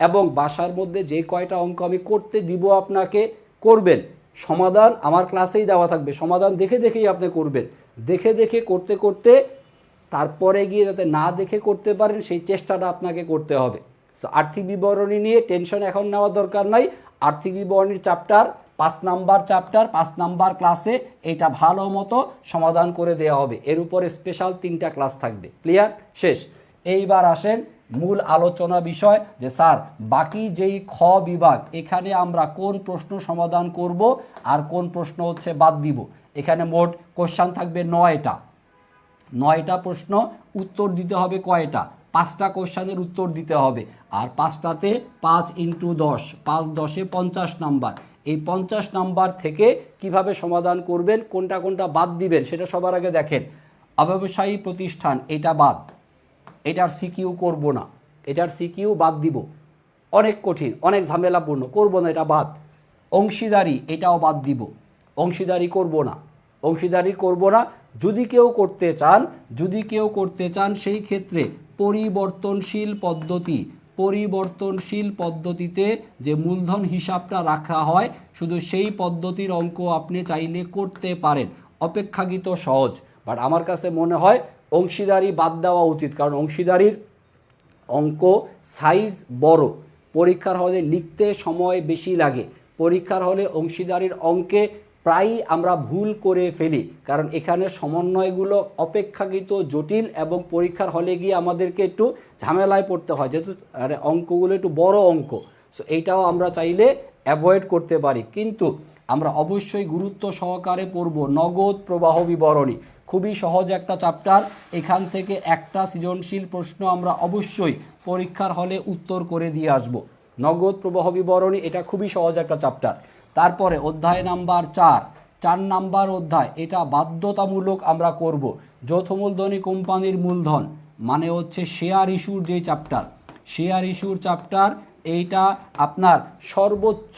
এবং বাসার মধ্যে যে কয়টা অঙ্ক আমি করতে দিব আপনাকে করবেন। সমাধান আমার ক্লাসেই দেওয়া থাকবে, সমাধান দেখে দেখেই আপনি করবেন। দেখে দেখে করতে করতে তারপরে গিয়ে যাতে না দেখে করতে পারেন সেই চেষ্টাটা আপনাকে করতে হবে। সো আর্থিক বিবরণী নিয়ে টেনশন এখন নেওয়ার দরকার নাই। আর্থিক বিবরণীর চ্যাপ্টার 5 নাম্বার চ্যাপ্টার, 5 নাম্বার ক্লাসে এটা ভালো মতো সমাধান করে দেওয়া হবে। এর উপরে স্পেশাল 3টা ক্লাস থাকবে। ক্লিয়ার? শেষ। এইবার আসেন মূল আলোচনা বিষয় যে স্যার বাকি যেই খ বিভাগ এখানে আমরা কোন প্রশ্ন সমাধান করব আর কোন প্রশ্ন হচ্ছে বাদ দিব। এখানে মোট কোশ্চান থাকবে 9টা প্রশ্ন, উত্তর দিতে হবে কয়টা? 5টা কোশ্চানের উত্তর দিতে হবে, আর 5টাতে 5 × 10, 5 10 50 নাম্বার। এই 50 নাম্বার থেকে কিভাবে সমাধান করবেন, কোনটা কোনটা বাদ দিবেন সেটা সবার আগে দেখেন। অব্যবসায়ী প্রতিষ্ঠান এটা বাদ, এটার সিকিউ করব না, এটার সিকিউ বাদ দিব, অনেক কঠিন, অনেক ঝামেলাপূর্ণ, করব না, এটা বাদ। অংশীদারি এটাও বাদ দিব, অংশীদারি করব না, অংশীদারি করব না। যদি কেউ করতে চান সেই ক্ষেত্রে পরিবর্তনশীল পদ্ধতিতে যে মূলধন হিসাবটা রাখা হয় শুধু সেই পদ্ধতির অঙ্ক আপনি চাইলে করতে পারেন, অপেক্ষাকৃত সহজ। বাট আমার কাছে মনে হয় অংশীদারি বাদ দেওয়া উচিত, কারণ অংশীদারির অঙ্ক সাইজ বড়, পরীক্ষার হলে লিখতে সময় বেশি লাগে, পরীক্ষার হলে অংশীদারির অঙ্কে প্রায়ই আমরা ভুল করে ফেলি, কারণ এখানে সমন্বয়গুলো অপেক্ষাকৃত জটিল এবং পরীক্ষার হলে গিয়ে আমাদেরকে একটু ঝামেলায় পড়তে হয়, যেহেতু অঙ্কগুলো একটু বড় অঙ্ক। সো এইটাও আমরা চাইলে অ্যাভয়েড করতে পারি, কিন্তু আমরা অবশ্যই গুরুত্ব সহকারে পড়ব নগদ প্রবাহ বিবরণী। খুবই সহজ একটা চ্যাপ্টার, এখান থেকে একটা সৃজনশীল প্রশ্ন আমরা অবশ্যই পরীক্ষার হলে উত্তর করে দিয়ে আসব। নগদ প্রবাহ বিবরণী এটা খুবই সহজ একটা চ্যাপ্টার। তারপরে অধ্যায় নাম্বার 4 নাম্বার অধ্যায়, এটা বাধ্যতামূলক আমরা করব। যৌথ মূলধনী কোম্পানির মূলধন মানে হচ্ছে শেয়ার ইস্যুর যে চ্যাপ্টার, শেয়ার ইস্যুর চ্যাপ্টার, এইটা আপনার সর্বোচ্চ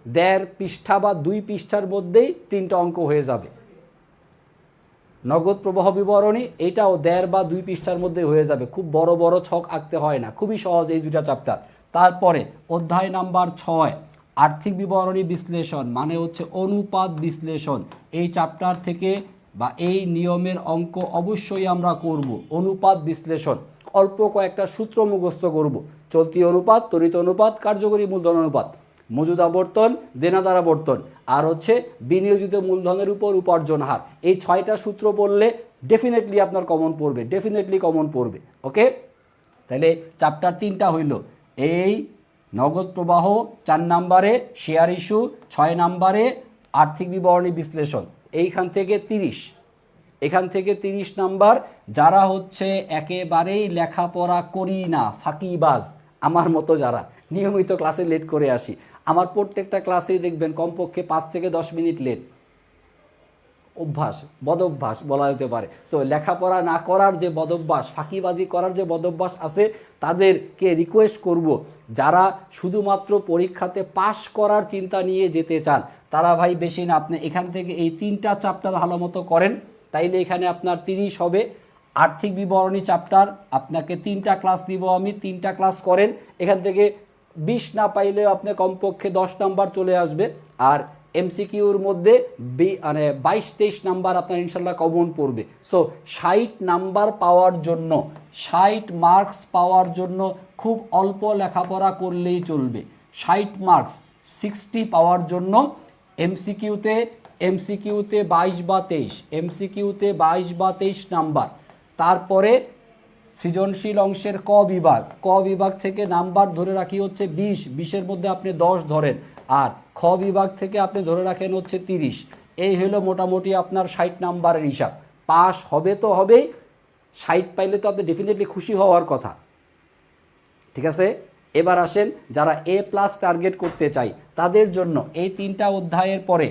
1.5 পৃষ্ঠা বা 2 পৃষ্ঠার মধ্যেই 3টা অঙ্ক হয়ে যাবে। নগদ প্রবাহ বিবরণী এটাও 1.5 বা 2 পৃষ্ঠার মধ্যে হয়ে যাবে, খুব বড় বড় ছক আঁকতে হয় না, খুবই সহজ এই 2টা চ্যাপ্টার। তারপরে অধ্যায় নাম্বার 6 আর্থিক বিবরণী বিশ্লেষণ মানে হচ্ছে অনুপাত বিশ্লেষণ, এই চ্যাপ্টার থেকে বা এই নিয়মের অঙ্ক অবশ্যই আমরা করব। অনুপাত বিশ্লেষণ অল্প কয়েকটা সূত্র মুখস্থ করব, চলতি অনুপাত, তড়িৎ অনুপাত, কার্যকরী মূলধন অনুপাত, মজুদ আবর্তন, দেনাদার আবর্তন, আর হচ্ছে বিনিয়োজিত মূলধনের উপর উপার্জন হার। এই 6টা সূত্র বললে ডেফিনেটলি আপনার কমন পড়বে। ওকে, তাহলে চ্যাপ্টার 3টা হইল এই নগদ প্রবাহ, 4 নাম্বারে শেয়ার ইস্যু, 6 নাম্বারে আর্থিক বিবরণী বিশ্লেষণ। এখান থেকে 30 নাম্বার। যারা হচ্ছে একেবারেই লেখাপড়া করি না, ফাঁকিবাজ, আমার মতো যারা নিয়মিত ক্লাসে লেট করে আসি, আমার প্রত্যেকটা ক্লাসেই দেখবেন কমপক্ষে 5 থেকে 10 মিনিট লেট, বদভ্যাস বলা যেতে পারে। সো লেখাপড়া না করার যে বদভ্যাস, ফাঁকিবাজি করার যে বদভ্যাস আছে, তাদেরকে রিকোয়েস্ট করব যারা শুধুমাত্র পরীক্ষাতে পাশ করার চিন্তা নিয়ে যেতে চান, তারা ভাই বেশি না, আপনি এখান থেকে এই 3টা চ্যাপ্টার ভালো মতো করেন, তাইলে এখানে আপনার 30 হবে। আর্থিক বিবরণী চ্যাপ্টার আপনাকে 3টা ক্লাস দিব আমি, 3টা ক্লাস করেন, এখান থেকে 20 না পাইলেও আপনি কমপক্ষে 10 নাম্বার চলে আসবে। আর এমসিকিউর মধ্যে 22-23 নাম্বার আপনার ইনশাল্লাহ কমন পড়বে। সো 60 নাম্বার পাওয়ার জন্য, 60 মার্কস পাওয়ার জন্য খুব অল্প লেখাপড়া করলেই চলবে। 60 মার্কস 60 পাওয়ার জন্য এমসিকিউতে 22 বা 23 নাম্বার। তারপরে সৃজনশীল অংশের ক বিভাগ থেকে নাম্বার ধরে রাখি হচ্ছে 20-এর মধ্যে আপনি 10 ধরেন, আর খ বিভাগ থেকে আপনি ধরে রাখেন হচ্ছে 30। এই হলো মোটামুটি আপনার 60 নাম্বারের হিসাব। পাস হবে তো হবেই, 60 পাইলে তো আপনি ডেফিনেটলি খুশি হওয়ার কথা, ঠিক আছে? এবার আসেন যারা A+ টার্গেট করতে চাই তাদের জন্য এই 3টা অধ্যায়ের পরে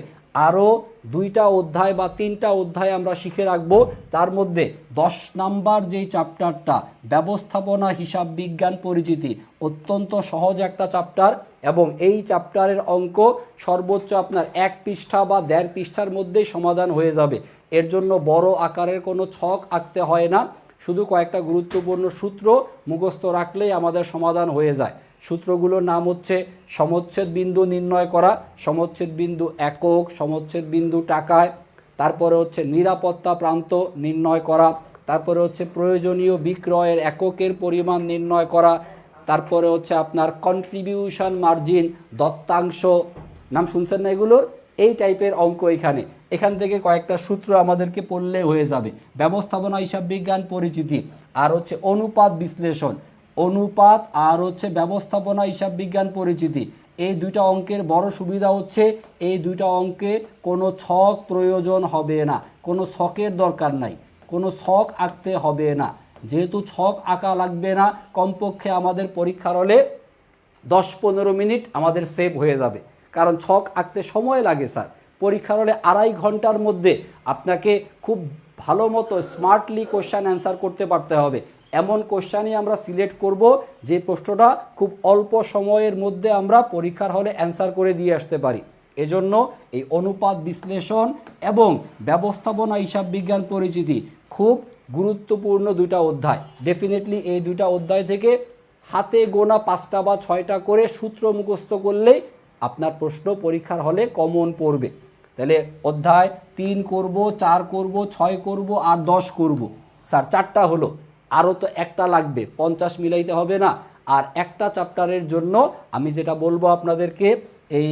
আরও 2টা অধ্যায় বা 3টা অধ্যায় আমরা শিখে রাখবো। তার মধ্যে 10 নাম্বার যেই চ্যাপ্টারটা ব্যবস্থাপনা হিসাব বিজ্ঞান পরিচিতি, অত্যন্ত সহজ একটা চ্যাপ্টার এবং এই চ্যাপ্টারের অঙ্ক সর্বোচ্চ আপনার 1 পৃষ্ঠা বা 1.5 পৃষ্ঠার মধ্যেই সমাধান হয়ে যাবে। এর জন্য বড় আকারের কোনো ছক আঁকতে হয় না, শুধু কয়েকটা গুরুত্বপূর্ণ সূত্র মুখস্থ রাখলেই আমাদের সমাধান হয়ে যায়। সূত্রগুলোর নাম হচ্ছে সমচ্ছেদ বিন্দু নির্ণয় করা, সমচ্ছেদ বিন্দু একক, সমচ্ছেদ বিন্দু টাকায়, তারপরে হচ্ছে নিরাপত্তা প্রান্ত নির্ণয় করা, তারপরে হচ্ছে প্রয়োজনীয় বিক্রয়ের এককের পরিমাণ নির্ণয় করা, তারপরে হচ্ছে আপনার কন্ট্রিবিউশন মার্জিন, দত্তাংশ, নাম শুনছেন না এগুলোর? এই টাইপের অঙ্ক এখান থেকে কয়েকটা সূত্র আমাদেরকে পড়লে হয়ে যাবে। ব্যবস্থাপনা হিসাব বিজ্ঞান পরিচিতি আর হচ্ছে অনুপাত বিশ্লেষণ, অনুপাত আর হচ্ছে ব্যবস্থাপনা হিসাব বিজ্ঞান পরিচিতি, এই 2টা অঙ্কের বড় সুবিধা হচ্ছে এই 2টা অঙ্কে কোনো ছক প্রয়োজন হবে না, কোনো ছকের দরকার নাই, কোনো ছক আঁকতে হবে না। যেহেতু ছক আঁকা লাগবে না, কমপক্ষে আমাদের পরীক্ষার হলে 10-15 মিনিট আমাদের সেভ হয়ে যাবে, কারণ ছক আঁকতে সময় লাগে স্যার। পরীক্ষার হলে 2.5 ঘন্টার মধ্যে আপনাকে খুব ভালো মতো স্মার্টলি কোশ্চেন অ্যান্সার করতে পারতে হবে। এমন কোশ্চেনই আমরা সিলেক্ট করব যে প্রশ্নটা খুব অল্প সময়ের মধ্যে আমরা পরীক্ষার হলে অ্যান্সার করে দিয়ে আসতে পারি। এজন্য এই অনুপাত বিশ্লেষণ এবং ব্যবস্থাপনা হিসাব বিজ্ঞান পরিচিতি খুব গুরুত্বপূর্ণ 2টা অধ্যায়। ডেফিনেটলি এই 2টা অধ্যায় থেকে হাতে গোনা 5টা বা 6টা করে সূত্র মুখস্থ করলেই আপনার প্রশ্ন পরীক্ষার হলে কমন পড়বে। তাহলে অধ্যায় 3 করব, 4 করব, 6 করব আর 10 করব। স্যার 4টা হলো, আরও তো একটা লাগবে, 50 মিলাইতে হবে না। আর একটা চ্যাপ্টারের জন্য আমি যেটা বলবো আপনাদেরকে, এই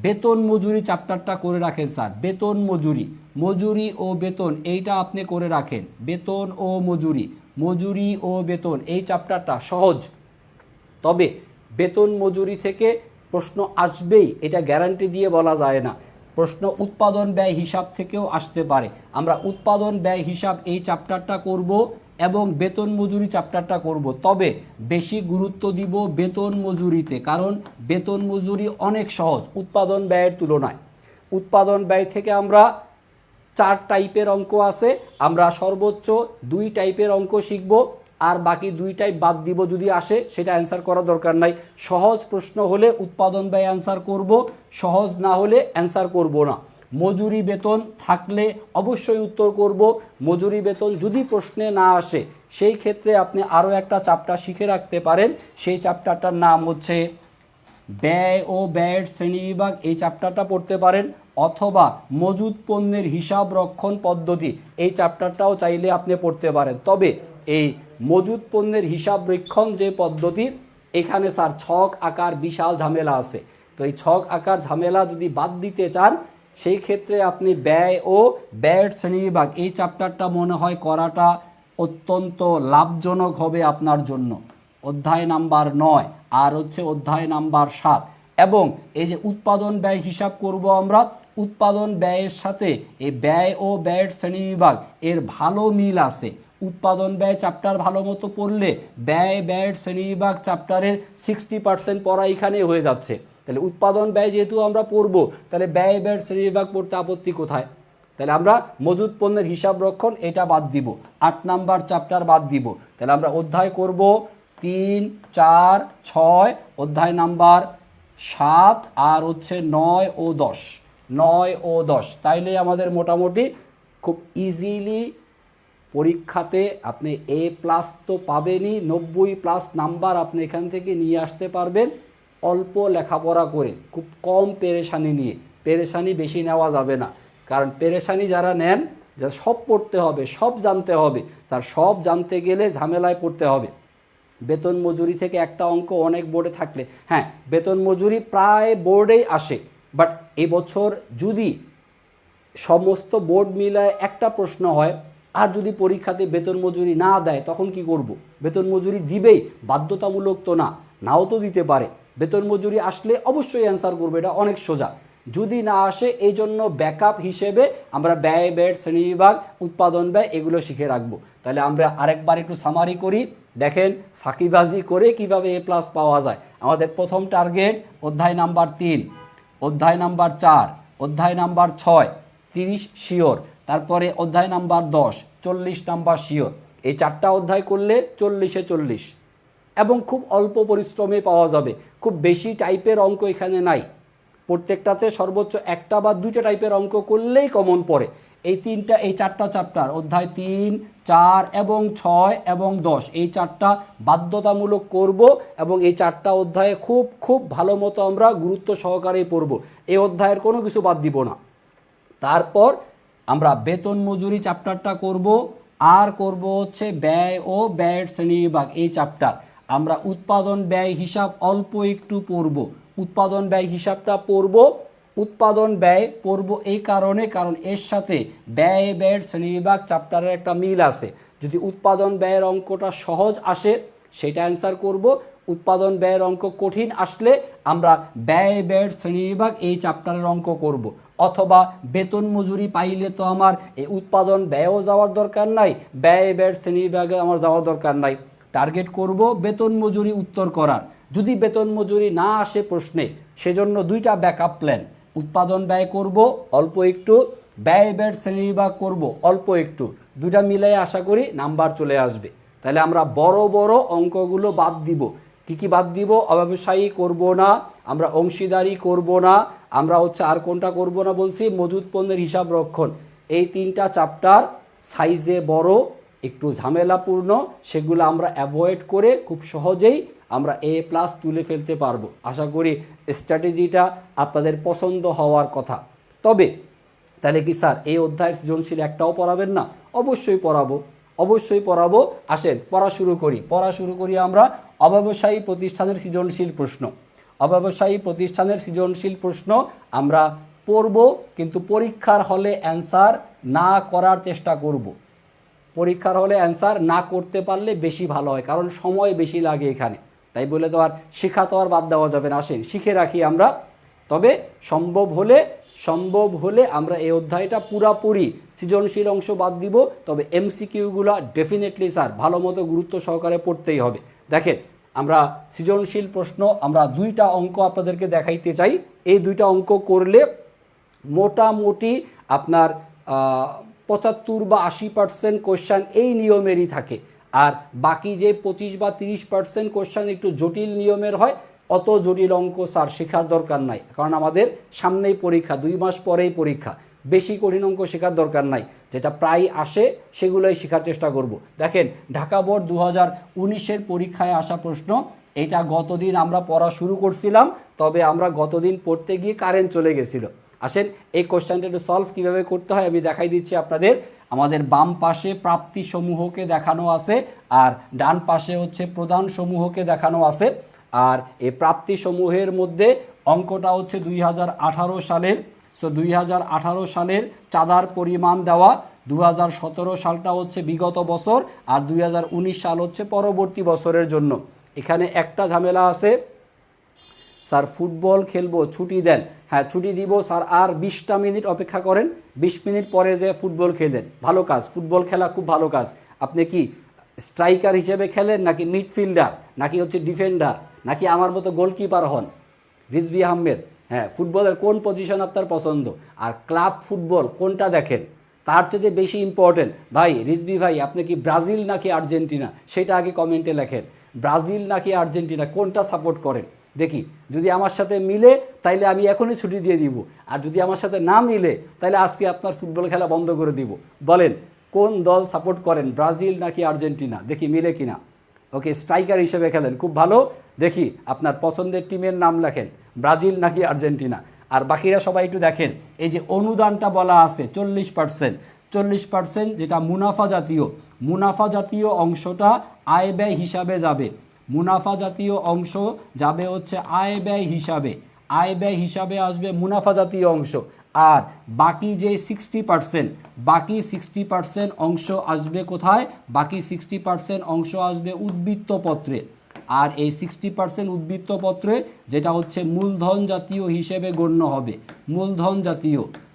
বেতন মজুরি চ্যাপ্টারটা করে রাখেন স্যার। বেতন মজুরি, মজুরি ও বেতন এইটা আপনি করে রাখেন। বেতন ও মজুরি, মজুরি ও বেতন এই চ্যাপ্টারটা সহজ, তবে বেতন মজুরি থেকে প্রশ্ন আসবেই এটা গ্যারান্টি দিয়ে বলা যায় না। প্রশ্ন উৎপাদন ব্যয় হিসাব থেকেও আসতে পারে। আমরা উৎপাদন ব্যয় হিসাব এই চ্যাপ্টারটা করব এবং বেতন মজুরি চ্যাপ্টারটা করব, তবে বেশি গুরুত্ব দিব বেতন মজুরিতে, কারণ বেতন মজুরি অনেক সহজ উৎপাদন ব্যয়ের তুলনায়। উৎপাদন ব্যয় থেকে আমরা 4 টাইপের অঙ্ক আছে, আমরা সর্বোচ্চ 2 টাইপের অঙ্ক শিখব, আর বাকি 2 টাইপ বাদ দিব যদি আসে, সেটা অ্যান্সার করার দরকার নাই। সহজ প্রশ্ন হলে উৎপাদন ব্যয় অ্যান্সার করব, সহজ না হলে অ্যান্সার করব না। মজুরি বেতন থাকলে অবশ্যই উত্তর করব। মজুরি বেতন যদি প্রশ্নে না আসে, সেই ক্ষেত্রে আপনি আরও একটা চ্যাপ্টার শিখে রাখতে পারেন। সেই চ্যাপ্টারটার নাম হচ্ছে ব্যয় ও ব্যয়ের শ্রেণীবিভাগ, এই চ্যাপ্টারটা পড়তে পারেন। অথবা মজুদ পণ্যের হিসাব রক্ষণ পদ্ধতি, এই চ্যাপ্টারটাও চাইলে আপনি পড়তে পারেন। তবে এই মজুদ পণ্যের হিসাব রক্ষণ যে পদ্ধতি, এখানে স্যার ছক আকার বিশাল ঝামেলা আছে। তো এই ছক আকার ঝামেলা যদি বাদ দিতে চান, সেই ক্ষেত্রে আপনি ব্যয় ও ব্যয়ের শ্রেণীবিভাগ এই চ্যাপ্টারটা মনে হয় করাটা অত্যন্ত লাভজনক হবে আপনার জন্য। অধ্যায় নাম্বার 9 আর হচ্ছে অধ্যায় নাম্বার 7। এবং এই যে উৎপাদন ব্যয় হিসাব করব আমরা, উৎপাদন ব্যয়ের সাথে এই ব্যয় ও ব্যয়ের শ্রেণীবিভাগ এর ভালো মিল আছে। উৎপাদন ব্যয় চ্যাপ্টার ভালো মতো পড়লে ব্যয় ব্যয়ের শ্রেণীবিভাগ চ্যাপ্টারের 60% পড়া এখানে হয়ে যাচ্ছে। তাহলে উৎপাদন ব্যয় যেহেতু আমরা পড়বো, তাহলে ব্যয় ব্যয়ের শ্রেণীবিভাগ পড়তে আপত্তি কোথায়? তাহলে আমরা মজুদ পণ্যের হিসাব রক্ষণ এটা বাদ দিব, 8 নাম্বার চ্যাপ্টার বাদ দিব। তাহলে আমরা অধ্যায় করব 3, 4, 6, অধ্যায় নাম্বার 7 আর হচ্ছে 9 ও 10। 9 ও 10 তাইলে আমাদের মোটামুটি খুব ইজিলি পরীক্ষাতে আপনি A+ তো পাবেনই, 90+ নাম্বার আপনি এখান থেকে নিয়ে আসতে পারবেন অল্প লেখাপড়া করে, খুব কম পেরেশানি নিয়ে। পেরেশানি বেশি নেওয়া যাবে না, কারণ পেরেশানি যারা নেন, যা সব পড়তে হবে, সব জানতে হবে, তার সব জানতে গেলে ঝামেলায় পড়তে হবে। বেতন মজুরি থেকে একটা অঙ্ক অনেক বোর্ডে থাকলে, হ্যাঁ বেতন মজুরি প্রায় বোর্ডেই আসে, বাট এবছর যদি সমস্ত বোর্ড মিলায় একটা প্রশ্ন হয়, আর যদি পরীক্ষাতে বেতন মজুরি না দেয় তখন কি করব? বেতন মজুরি দিবেই, বাধ্যতামূলক তো না, নাও তো দিতে পারে। বেতন মজুরি আসলে অবশ্যই অ্যান্সার করবে, এটা অনেক সোজা। যদি না আসে, এই জন্য ব্যাকআপ হিসেবে আমরা ব্যয় ব্যয়ের শ্রেণীবিভাগ, উৎপাদন ব্যয় এগুলো শিখে রাখবো। তাহলে আমরা আরেকবার একটু সামারি করি। দেখেন ফাঁকিবাজি করে কিভাবে এ প্লাস পাওয়া যায়। আমাদের প্রথম টার্গেট অধ্যায় নাম্বার 3, অধ্যায় নাম্বার 4, অধ্যায় নাম্বার 6 30 শিওর, তারপরে অধ্যায় নাম্বার 10 40 নাম্বার শিওর। এই 4টা অধ্যায় করলে 40-এ 40 এবং খুব অল্প পরিশ্রমে পাওয়া যাবে। খুব বেশি টাইপের অঙ্ক এখানে নাই, প্রত্যেকটাতে সর্বোচ্চ 1টা বা 2টা টাইপের অঙ্ক করলেই কমন পড়ে। এই 4টা চ্যাপ্টার অধ্যায় 3, 4 এবং 6 এবং 10 এই 4টা বাধ্যতামূলক করব এবং এই 4টা অধ্যায়ে খুব খুব ভালো মতো আমরা গুরুত্ব সহকারে পড়ব। এই অধ্যায়ের কোনো কিছু বাদ দিব না। তারপর আমরা বেতন মজুরি চ্যাপ্টারটা করব, আর করব হচ্ছে ব্যয় ও ব্যয়ের শ্রেণীবিভাগ এই চ্যাপ্টার। আমরা উৎপাদন ব্যয় হিসাব অল্প একটু পড়ব, উৎপাদন ব্যয় হিসাবটা পড়ব। উৎপাদন ব্যয় পড়ব এই কারণে, কারণ এর সাথে ব্যয়ের শ্রেণীবিভাগ চ্যাপ্টারের একটা মিল আছে। যদি উৎপাদন ব্যয়ের অঙ্কটা সহজ আসে সেটা অ্যান্সার করব, উৎপাদন ব্যয়ের অঙ্ক কঠিন আসলে আমরা ব্যয়ের শ্রেণীবিভাগ এই চ্যাপ্টারের অঙ্ক করব। অথবা বেতন মজুরি পাইলে তো আমার এই উৎপাদন ব্যয়ও যাওয়ার দরকার নাই, ব্যয়ের শ্রেণীবিভাগে আমার যাওয়ার দরকার নাই। টার্গেট করব বেতন মজুরি উত্তর করার। যদি বেতন মজুরি না আসে প্রশ্নে, সেজন্য 2টা ব্যাকআপ প্ল্যান, উৎপাদন ব্যয় করব অল্প একটু, ব্যয়ের শ্রেণীবিভাগ করব অল্প একটু, 2টা মিলাই আশা করি নাম্বার চলে আসবে। তাহলে আমরা বড় বড় অঙ্কগুলো বাদ দিব। কি কি বাদ দিব? অব্যবসায়ী করব না, আমরা অংশীদারি করব না, আমরা হচ্ছে আর কোনটা করব না বলছি, মজুত পণ্যের হিসাব রক্ষণ। এই 3টা চ্যাপ্টার সাইজে বড়, একটু ঝামেলাপূর্ণ, সেগুলো আমরা অ্যাভয়েড করে খুব সহজেই আমরা এ প্লাস তুলে ফেলতে পারবো। আশা করি স্ট্র্যাটেজিটা আপনাদের পছন্দ হওয়ার কথা। তবে তাহলে কি স্যার এই অধ্যায়ের সৃজনশীল একটাও পড়াবেন না? অবশ্যই পড়াবো, অবশ্যই পড়াবো। আসেন পড়া শুরু করি আমরা অব্যবসায়ী প্রতিষ্ঠানের সৃজনশীল প্রশ্ন। অব্যবসায়ী প্রতিষ্ঠানের সৃজনশীল প্রশ্ন আমরা পড়ব, কিন্তু পরীক্ষার হলে অ্যান্সার না করার চেষ্টা করব। পরীক্ষার হলে অ্যান্সার না করতে পারলে বেশি ভালো হয়, কারণ সময় বেশি লাগে এখানে। তাই বলে তো আর শেখা তো আর বাদ দেওয়া যাবে না, আসেন শিখে রাখি আমরা। তবে সম্ভব হলে আমরা এই অধ্যায়টা পুরাপুরি সৃজনশীল অংশ বাদ দিব, তবে এমসিকিউগুলো ডেফিনেটলি স্যার ভালো মতো গুরুত্ব সহকারে পড়তেই হবে। দেখেন আমরা সৃজনশীল প্রশ্ন আমরা 2টা অঙ্ক আপনাদেরকে দেখাইতে চাই। এই 2টা অঙ্ক করলে মোটামুটি আপনার 75 বা 80% কোশ্চান এই নিয়মেরই থাকে, আর বাকি যে 25 বা 30% কোশ্চান একটু জটিল নিয়মের হয়। অত জটিল অঙ্ক স্যার শেখার দরকার নাই, কারণ আমাদের সামনেই পরীক্ষা, 2 মাস পরেই পরীক্ষা। বেশি কঠিন অঙ্ক শেখার দরকার নাই, যেটা প্রায় আসে সেগুলোই শেখার চেষ্টা করব। দেখেন ঢাকা বোর্ড 2019-এর পরীক্ষায় আসা প্রশ্ন, এটা গতদিন আমরা পড়া শুরু করছিলাম, তবে আমরা গতদিন পড়তে গিয়ে কারেন্ট চলে গেছিল। আসেন এই কোশ্চেনটা একটু সলভ কীভাবে করতে হয় আমি দেখাই দিচ্ছি আপনাদের। আমাদের বাম পাশে প্রাপ্তি সমূহকে দেখানো আছে, আর ডান পাশে হচ্ছে প্রদান সমূহকে দেখানো আছে। আর এই প্রাপ্তি সমূহের মধ্যে অঙ্কটা হচ্ছে 2018 সালের। 2018 সালের চাঁদার পরিমাণ দেওয়া, 2017 সালটা হচ্ছে বিগত বছর, আর 2019 সাল হচ্ছে পরবর্তী বছরের জন্য। এখানে একটা ঝামেলা আছে, স্যার ফুটবল খেলবো ছুটি দেন। হ্যাঁ ছুটি দিব স্যার, আর 20টা মিনিট অপেক্ষা করেন, 20 মিনিট পরে যে ফুটবল খেলেন, ভালো কাজ, ফুটবল খেলা খুব ভালো কাজ। আপনি কি স্ট্রাইকার হিসেবে খেলেন, নাকি মিডফিল্ডার, নাকি হচ্ছে ডিফেন্ডার, নাকি আমার মতো গোলকিপার হন? রিজভী আহমেদ, হ্যাঁ ফুটবলের কোন পজিশন আপনার পছন্দ, আর ক্লাব ফুটবল কোনটা দেখেন? তার চেয়ে বেশি ইম্পর্টেন্ট ভাই রিজভী ভাই, আপনি কি ব্রাজিল নাকি আর্জেন্টিনা, সেটা আগে কমেন্টে লেখেন। ব্রাজিল নাকি আর্জেন্টিনা কোনটা সাপোর্ট করেন দেখি। যদি আমার সাথে মিলে তাইলে আমি এখনই ছুটি দিয়ে দিব, আর যদি আমার সাথে না মিলে তাহলে আজকে আপনার ফুটবল খেলা বন্ধ করে দিব। বলেন কোন দল সাপোর্ট করেন, ব্রাজিল নাকি আর্জেন্টিনা, দেখি মিলে কিনা। ওকে স্ট্রাইকার হিসেবে খেলেন, খুব ভালো। দেখি আপনার পছন্দের টিমের নাম লেখেন, ব্রাজিল নাকি আর্জেন্টিনা। আর বাকিরা সবাই একটু দেখেন, এই যে অনুদানটা বলা আছে 40%, যেটা মুনাফা জাতীয় অংশটা আয় ব্যয় হিসাবে যাবে। মুনাফা জাতীয় অংশ যাবে হচ্ছে আয় ব্যয় হিসাবে আসবে মুনাফা জাতীয় অংশ। আর বাকি যে 60% অংশ আসবে কোথায়? বাকি 60% অংশ আসবে উদ্বৃত্তপত্রে। আর এই 60% উদ্বৃত্তপত্রে যেটা হচ্ছে মূলধন জাতীয় হিসেবে গণ্য হবে। মূলধন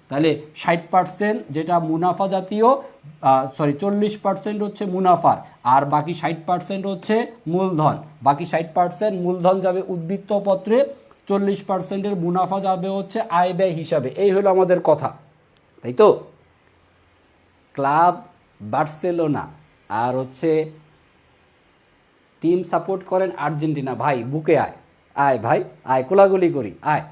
তাহলে 60% যেটা মুনাফা জাতীয়, 40% হচ্ছে মুনাফার, আর বাকি 60% হচ্ছে মূলধন। বাকি 60% মূলধন যাবে উদ্বৃত্ত পত্রে, 40%-এর মুনাফা যাবে হচ্ছে আয় ব্যয় হিসাবে। এই হলো আমাদের কথা, তাই তো? ক্লাব বার্সেলোনা আর হচ্ছে টিম সাপোর্ট করেন আর্জেন্টিনা। ভাই বুকে আয়, আয় ভাই আয়, কোলাগুলি করি, আয়।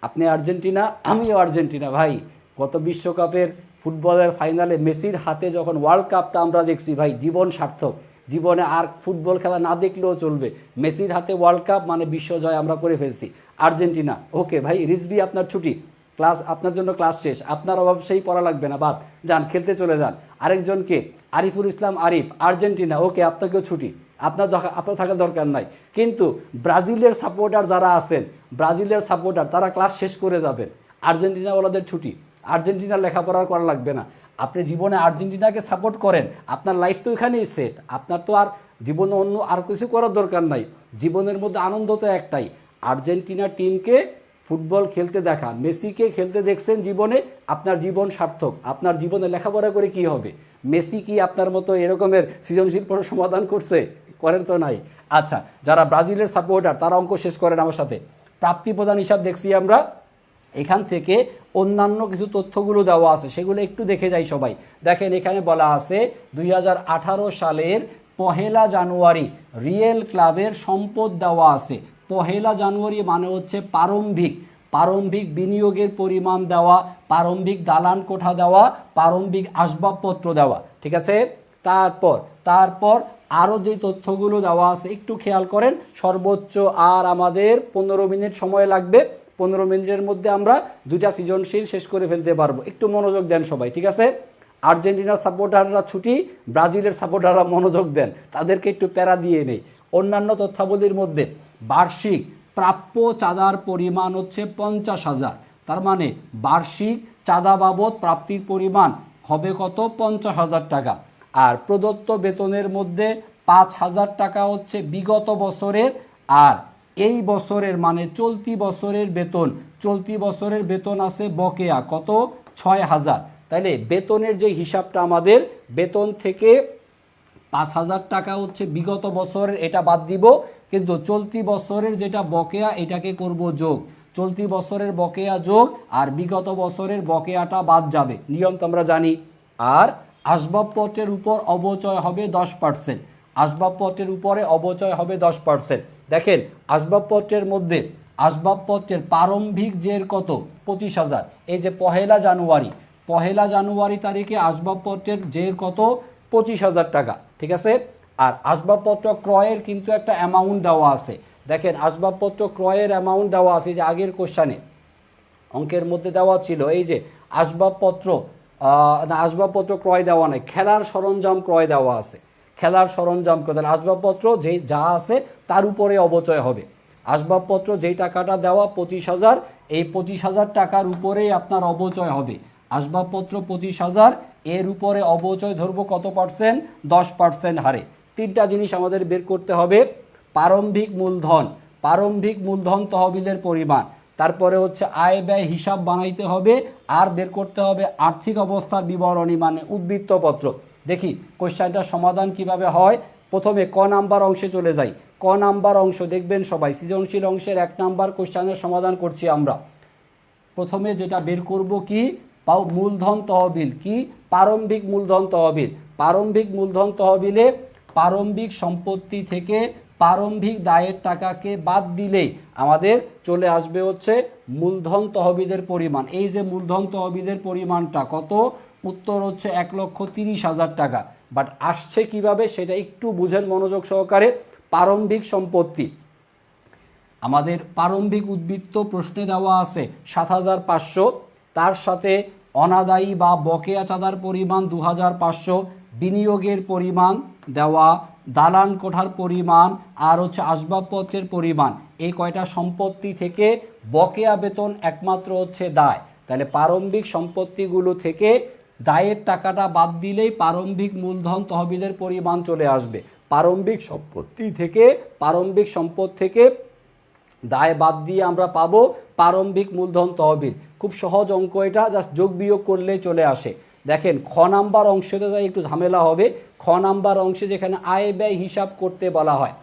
আপনি আর্জেন্টিনা, আমিও আর্জেন্টিনা। ভাই গত বিশ্বকাপের ফুটবলের ফাইনালে মেসির হাতে যখন ওয়ার্ল্ড কাপটা আমরা দেখছি, ভাই জীবন সার্থক। জীবনে আর ফুটবল খেলা না দেখলেও চলবে। মেসির হাতে ওয়ার্ল্ড কাপ মানে বিশ্বজয় আমরা করে ফেলছি। আর্জেন্টিনা ওকে ভাই, রিজবি আপনার ছুটি, ক্লাস আপনার জন্য ক্লাস শেষ, আপনার অভাব সেই পড়া লাগবে না, বাদ যান খেলতে চলে যান। আরেকজনকে আরিফুল ইসলাম আরিফ, আর্জেন্টিনা ওকে, আপনাকেও ছুটি, আপনার থাকার দরকার নাই। কিন্তু ব্রাজিলের সাপোর্টার যারা আছেন, ব্রাজিলের সাপোর্টার তারা ক্লাস শেষ করে যাবেন, আর্জেন্টিনা ওনাদের ছুটি। আর্জেন্টিনার লেখাপড়া করা লাগবে না। আপনি জীবনে আর্জেন্টিনাকে সাপোর্ট করেন, আপনার লাইফ তো এখানেই সেট। আপনার তো আর জীবনে অন্য আর কিছু করার দরকার নাই। জীবনের মধ্যে আনন্দ তো একটাই, আর্জেন্টিনা টিমকে ফুটবল খেলতে দেখা। মেসিকে খেলতে দেখছেন জীবনে, আপনার জীবন সার্থক। আপনার জীবনে লেখাপড়া করে কি হবে? মেসি কি আপনার মতো এরকমের সৃজনশীল সমাধান করছে? করেন তো নাই। আচ্ছা, যারা ব্রাজিলের সাপোর্টার তারা অঙ্ক শেষ করেন আমার সাথে। প্রাপ্তি প্রদান হিসাব দেখছি আমরা, এখান থেকে অন্যান্য কিছু তথ্যগুলো দেওয়া আছে, সেগুলো একটু দেখে যাই সবাই। দেখেন এখানে বলা আছে 2018 সালের 1 জানুয়ারি রিয়েল ক্লাবের সম্পদ দেওয়া আছে। 1 জানুয়ারি মানে হচ্ছে প্রারম্ভিক বিনিয়োগের পরিমাণ দেওয়া, প্রারম্ভিক দালান কোঠা দেওয়া, প্রারম্ভিক আসবাবপত্র দেওয়া, ঠিক আছে? তারপর আরও যে তথ্যগুলো দেওয়া আছে একটু খেয়াল করেন। সর্বোচ্চ আর আমাদের 15 মিনিট সময় লাগবে। 15 মিনিটের মধ্যে আমরা 2টা সৃজনশীল শেষ করে ফেলতে পারবো। একটু মনোযোগ দেন সবাই, ঠিক আছে? আর্জেন্টিনার সাপোর্টাররা ছুটি, ব্রাজিলের সাপোর্টাররা মনোযোগ দেন, তাদেরকে একটু প্যারা দিয়ে নেই। অন্যান্য তথ্যাবলীর মধ্যে বার্ষিক প্রাপ্য চাঁদার পরিমাণ হচ্ছে 50,000। তার মানে বার্ষিক চাঁদা বাবদ প্রাপ্তির পরিমাণ হবে কত? 50,000 টাকা। আর প্রদত্ত বেতনের মধ্যে 5,000 টাকা হচ্ছে বিগত বছরের, আর এই বছরের মানে চলতি বছরের বেতন আছে বকেয়া কত? 6,000। তাইলে বেতনের যে হিসাবটা আমাদের, বেতন থেকে 5,000 টাকা হচ্ছে বিগত বছরের, এটা বাদ দিব, কিন্তু চলতি বছরের যেটা বকেয়া এটাকে করব যোগ। চলতি বছরের বকেয়া যোগ আর বিগত বছরের বকেয়াটা বাদ যাবে, নিয়ম তো আমরা জানি। আর আসবাবপত্রের উপর অবচয় হবে 10%। আসবাবপত্রের উপরে অবচয় হবে 10%। দেখেন আসবাবপত্রের মধ্যে আসবাবপত্রের প্রারম্ভিক জের কত? 25,000। এই যে 1 জানুয়ারি তারিখে আসবাবপত্রের জের কত? 25,000 টাকা, ঠিক আছে? আর আসবাবপত্র ক্রয়ের কিন্তু একটা অ্যামাউন্ট দেওয়া আছে। দেখেন আসবাবপত্র ক্রয়ের অ্যামাউন্ট দেওয়া আছে, যে আগের কোশ্চানে অঙ্কের মধ্যে দেওয়া ছিল। এই যে আসবাবপত্র ক্রয় দেওয়া নেই, খেলার সরঞ্জাম ক্রয় দেওয়া আছে। খেলার সরঞ্জাম ক্রয়, তাহলে আসবাবপত্র যা আছে তার উপরে অবচয় হবে। আসবাবপত্র যেই টাকাটা দেওয়া 25,000, এই 25,000 টাকার উপরেই আপনার অবচয় হবে। আসবাবপত্র 25,000, এর উপরে অবচয় ধরবো কত পার্সেন্ট? 10% হারে। 3টা জিনিস আমাদের বের করতে হবে। প্রারম্ভিক মূলধন তহবিলের পরিমাণ, তারপরে হচ্ছে আয় ব্যয় হিসাব বানাইতে হবে, আর বের করতে হবে আর্থিক অবস্থার বিবরণী মানে উদ্বৃত্তপত্র। দেখি কোশ্চেনটার সমাধান কিভাবে হয়। প্রথমে ক নাম্বার অংশে চলে যাই। ক নাম্বার অংশ দেখবেন সবাই, সৃজনশীল অংশের 1 নাম্বার কোশ্চেনের সমাধান করছি আমরা। প্রথমে যেটা বের করব কি? মূলধন তহবিল। কি? প্রারম্ভিক মূলধন তহবিল। প্রারম্ভিক মূলধন তহবিলে প্রারম্ভিক সম্পত্তি থেকে প্রারম্ভিক দায়ের টাকাকে বাদ দিলেই আমাদের চলে আসবে হচ্ছে মূলধন তহবিলের পরিমাণ। এই যে মূলধন তহবিলের পরিমাণটা কত? উত্তর হচ্ছে 1,30,000 টাকা। বাট আসছে কিভাবে সেটা একটু বুঝেন মনোযোগ সহকারে। প্রারম্ভিক সম্পত্তি, আমাদের প্রারম্ভিক উদ্বৃত্ত প্রশ্নে দেওয়া আছে 7,500, তার সাথে অনাদায়ী বা বকেয়া চাঁদার পরিমাণ 2,500, বিনিয়োগের পরিমাণ দেওয়া, দালান কোঠার পরিমাণ, আর হচ্ছে আসবাবপত্রের পরিমাণ। এই কয়টা সম্পত্তি থেকে বকেয়া বেতন একমাত্র হচ্ছে দায়। তাহলে প্রারম্ভিক সম্পত্তিগুলো থেকে দায়ের টাকাটা বাদ দিলেই প্রারম্ভিক মূলধন তহবিলের পরিমাণ চলে আসবে। প্রারম্ভিক সম্পদ থেকে দায় বাদ দিয়ে আমরা পাবো প্রারম্ভিক মূলধন তহবিল। খুব সহজ অঙ্ক এটা, জাস্ট যোগ বিয়োগ করলেই চলে আসে। দেখেন খ নাম্বার অংশতে যাই একটু ঝামেলা হবে। খ নাম্বার অংশে যেখানে আয় ব্যয় হিসাব করতে বলা হয়,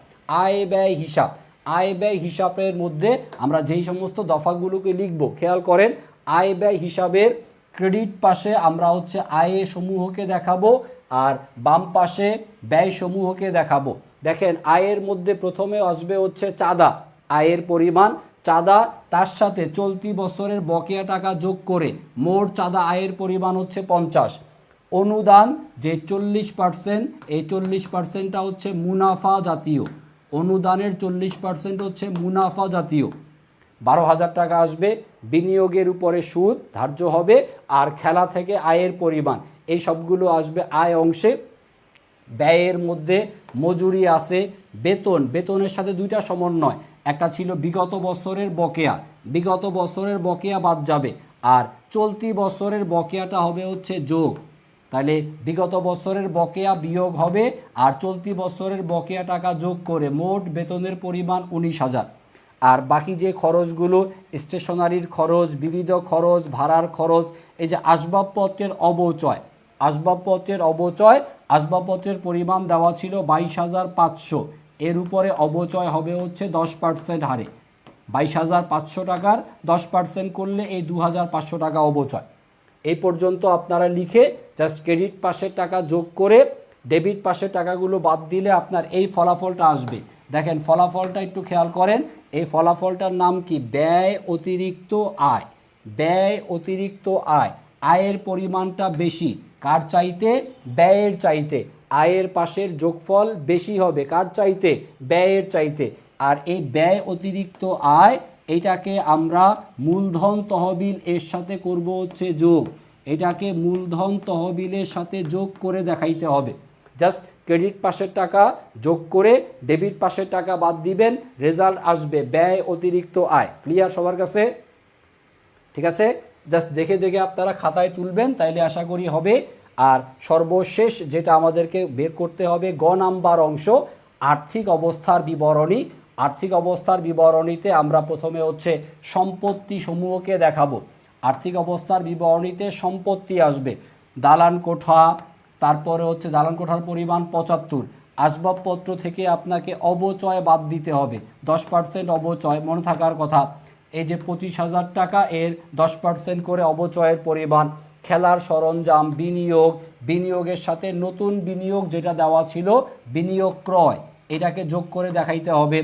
আয় ব্যয় হিসাব, আয় ব্যয় হিসাবের মধ্যে আমরা যেই সমস্ত দফাগুলোকে লিখব, খেয়াল করেন আয় ব্যয় হিসাবের ক্রেডিট পাশে আমরা হচ্ছে আয় সমূহকে দেখাবো আর বাম পাশে ব্যয় সমূহকে দেখাবো। দেখেন আয়ের মধ্যে প্রথমে আসবে হচ্ছে চাঁদা, আয়ের পরিমাণ চাঁদা, তার সাথে চলতি বছরের বকেয়া টাকা যোগ করে মোট চাঁদা আয়ের পরিমাণ হচ্ছে 50। অনুদান যে 40%, এই 40%টা হচ্ছে মুনাফা জাতীয়, অনুদানের 40% হচ্ছে মুনাফা জাতীয়, 12,000 টাকা আসবে। বিনিয়োগের উপরে সুদ ধার্য হবে আর খেলা থেকে আয়ের পরিমাণ, এই সবগুলো আসবে আয় অংশে। ব্যয়ের মধ্যে মজুরি আছে, বেতন, বেতনের সাথে দুইটা সমন্বয়, একটা ছিল বিগত বছরের বকেয়া, বিগত বছরের বকেয়া বাদ যাবে আর চলতি বছরের বকেয়াটা হবে হচ্ছে যোগ। তাহলে বিগত বছরের বকেয়া বিয়োগ হবে আর চলতি বছরের বকেয়া টাকা যোগ করে মোট বেতনের পরিমাণ 19,000। আর বাকি যে খরচগুলো, স্টেশনারির খরচ, বিবিধ খরচ, ভাড়ার খরচ, এই যে আসবাবপত্রের অবচয়, আসবাবপত্রের অবচয়, আসবাবপত্রের পরিমাণ দেওয়া ছিল 22,500, এর উপরে অবচয় হবে হচ্ছে 10% হারে, 22,500 টাকার 10% করলে এই 2,500 টাকা অবচয়। এই পর্যন্ত আপনারা লিখে জাস্ট ক্রেডিট পাশের টাকা যোগ করে ডেবিট পাশের টাকাগুলো বাদ দিলে আপনার এই ফলাফলটা আসবে। দেখেন ফলাফলটা একটু খেয়াল করেন, এই ফলাফলটার নাম কি? ব্যয় অতিরিক্ত আয়, ব্যয় অতিরিক্ত আয়। আয়ের পরিমাণটা বেশি কার চাইতে? ব্যয়ের চাইতে। আয়ের পাশের যোগফল বেশি হবে কার চাইতে? ব্যয়ের চাইতে। আর এই ব্যয় অতিরিক্ত আয়, এটাকে আমরা মূলধন তহবিল এর সাথে করব হচ্ছে যোগ, এটাকে মূলধন তহবিলের সাথে যোগ করে দেখাইতে হবে। জাস্ট ক্রেডিট পাশের টাকা যোগ করে ডেবিট পাশের টাকা বাদ দিবেন, রেজাল্ট আসবে ব্যয় অতিরিক্ত আয়। ক্লিয়ার সবার কাছে? ঠিক আছে, জাস্ট দেখে দেখে আপনারা খাতায় তুলবেন, তাইলে আশা করি হবে। আর সর্বশেষ যেটা আমাদেরকে বের করতে হবে, গ নাম্বার অংশ, আর্থিক অবস্থার বিবরণী। আর্থিক অবস্থার বিবরণীতে আমরা প্রথমে হচ্ছে সম্পত্তি সমূহকে দেখাবো। আর্থিক অবস্থার বিবরণীতে সম্পত্তি আসবে দালান কোঠা, তারপরে হচ্ছে দালান কোঠার পরিমাণ 75। আসবাবপত্র থেকে আপনাকে অবচয় বাদ দিতে হবে, 10% অবচয় মনে থাকার কথা। এই যে 25,000 টাকা, এর 10% করে অবচয়ের পরিমাণ। খেলার সরঞ্জাম, বিনিয়োগ, বিনিয়োগের সাথে নতুন বিনিয়োগ যেটা দেওয়া ছিল বিনিয়োগ ক্রয়, এটাকে যোগ করে দেখাইতে হবে।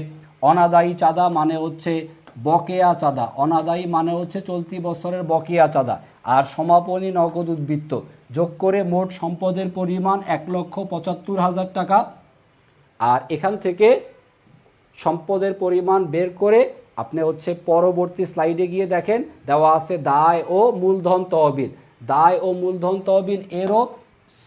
অনাদায়ী চাঁদা মানে হচ্ছে বকেয়া চাঁদা, অনাদায়ী মানে হচ্ছে চলতি বছরের বকেয়া চাঁদা। আর সমাপনী নগদ উদ্বৃত্ত যোগ করে মোট সম্পদের পরিমাণ 1,75,000 টাকা। আর এখান থেকে সম্পদের পরিমাণ বের করে আপনি হচ্ছে পরবর্তী স্লাইডে গিয়ে দেখেন দেওয়া আছে দায় ও মূলধন তহবিল। দায় ও মূলধন তহবিল এরও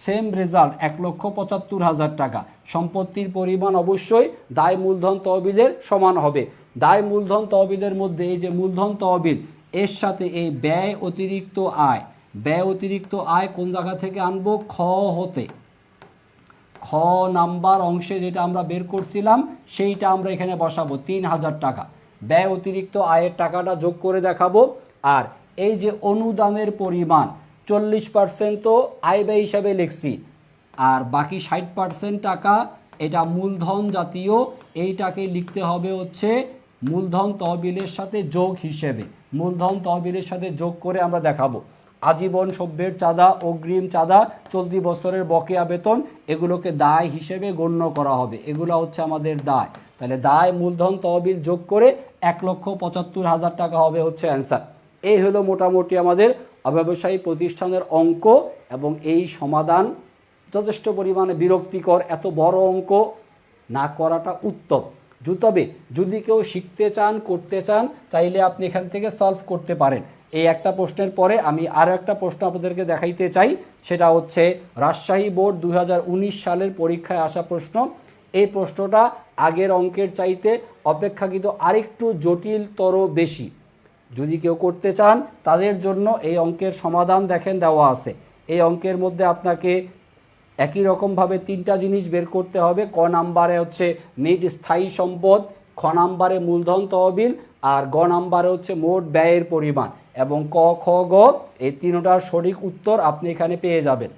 সেম রেজাল্ট, 1,75,000 টাকা। সম্পত্তির পরিমাণ অবশ্যই দায় মূলধন তহবিলের সমান হবে। দায় মূলধন তহবিলের মধ্যে এই যে মূলধন তহবিল, এর সাথে এই ব্যয় অতিরিক্ত আয়, ব্যয় অতিরিক্ত আয় কোন জায়গা থেকে আনবো? খ হতে। খ নাম্বার অংশে যেটা আমরা বের করছিলাম সেইটা আমরা এখানে বসাবো, 3,000 টাকা। ব্যয় অতিরিক্ত আয়ের টাকাটা যোগ করে দেখাবো। আর এই যে অনুদানের পরিমাণ 40% তো আয় ব্যয় হিসাবে লিখছি, আর বাকি 60% টাকা এটা মূলধন জাতীয়, এইটাকে লিখতে হবে হচ্ছে মূলধন তহবিলের সাথে যোগ হিসেবে। মূলধন তহবিলের সাথে যোগ করে আমরা দেখাবো। আজীবন সভ্যের চাঁদা, অগ্রিম চাঁদা, চলতি বছরের বকেয়া বেতন, এগুলোকে দায় হিসেবে গণ্য করা হবে, এগুলো হচ্ছে আমাদের দায়। তাহলে দায় মূলধন তহবিল যোগ করে 1,75,000 টাকা হবে হচ্ছে অ্যান্সার। এই হলো মোটামুটি আমাদের অব্যবসায়ী প্রতিষ্ঠানের অঙ্ক, এবং এই সমাধান যথেষ্ট পরিমাণে বিরক্তিকর। এত বড় অঙ্ক না করাটা উত্তম। তবে যদি কেউ শিখতে চান, করতে চান, চাইলে আপনি এখান থেকে সলভ করতে পারেন। এই একটা প্রশ্নের পরে আমি আরও একটা প্রশ্ন আপনাদেরকে দেখাইতে চাই, সেটা হচ্ছে রাজশাহী বোর্ড 2019 সালের পরীক্ষায় আসা প্রশ্ন। এই প্রশ্নটা আগের অঙ্কের চাইতে অপেক্ষাকৃত আরেকটু জটিলতর বেশি। যদি কেউ করতে চান তাদের জন্য এই অঙ্কের সমাধান দেখেন দেওয়া আছে। এই অঙ্কের মধ্যে আপনাকে একই রকমভাবে 3টা জিনিস বের করতে হবে। ক নাম্বারে হচ্ছে নেট স্থায়ী সম্পদ, খ নাম্বারে মূলধন তহবিল, আর গ নাম্বারে হচ্ছে মোট ব্যয়ের পরিমাণ, এবং ক খ গ এই তিনটার সঠিক উত্তর আপনি এখানে পেয়ে যাবেন।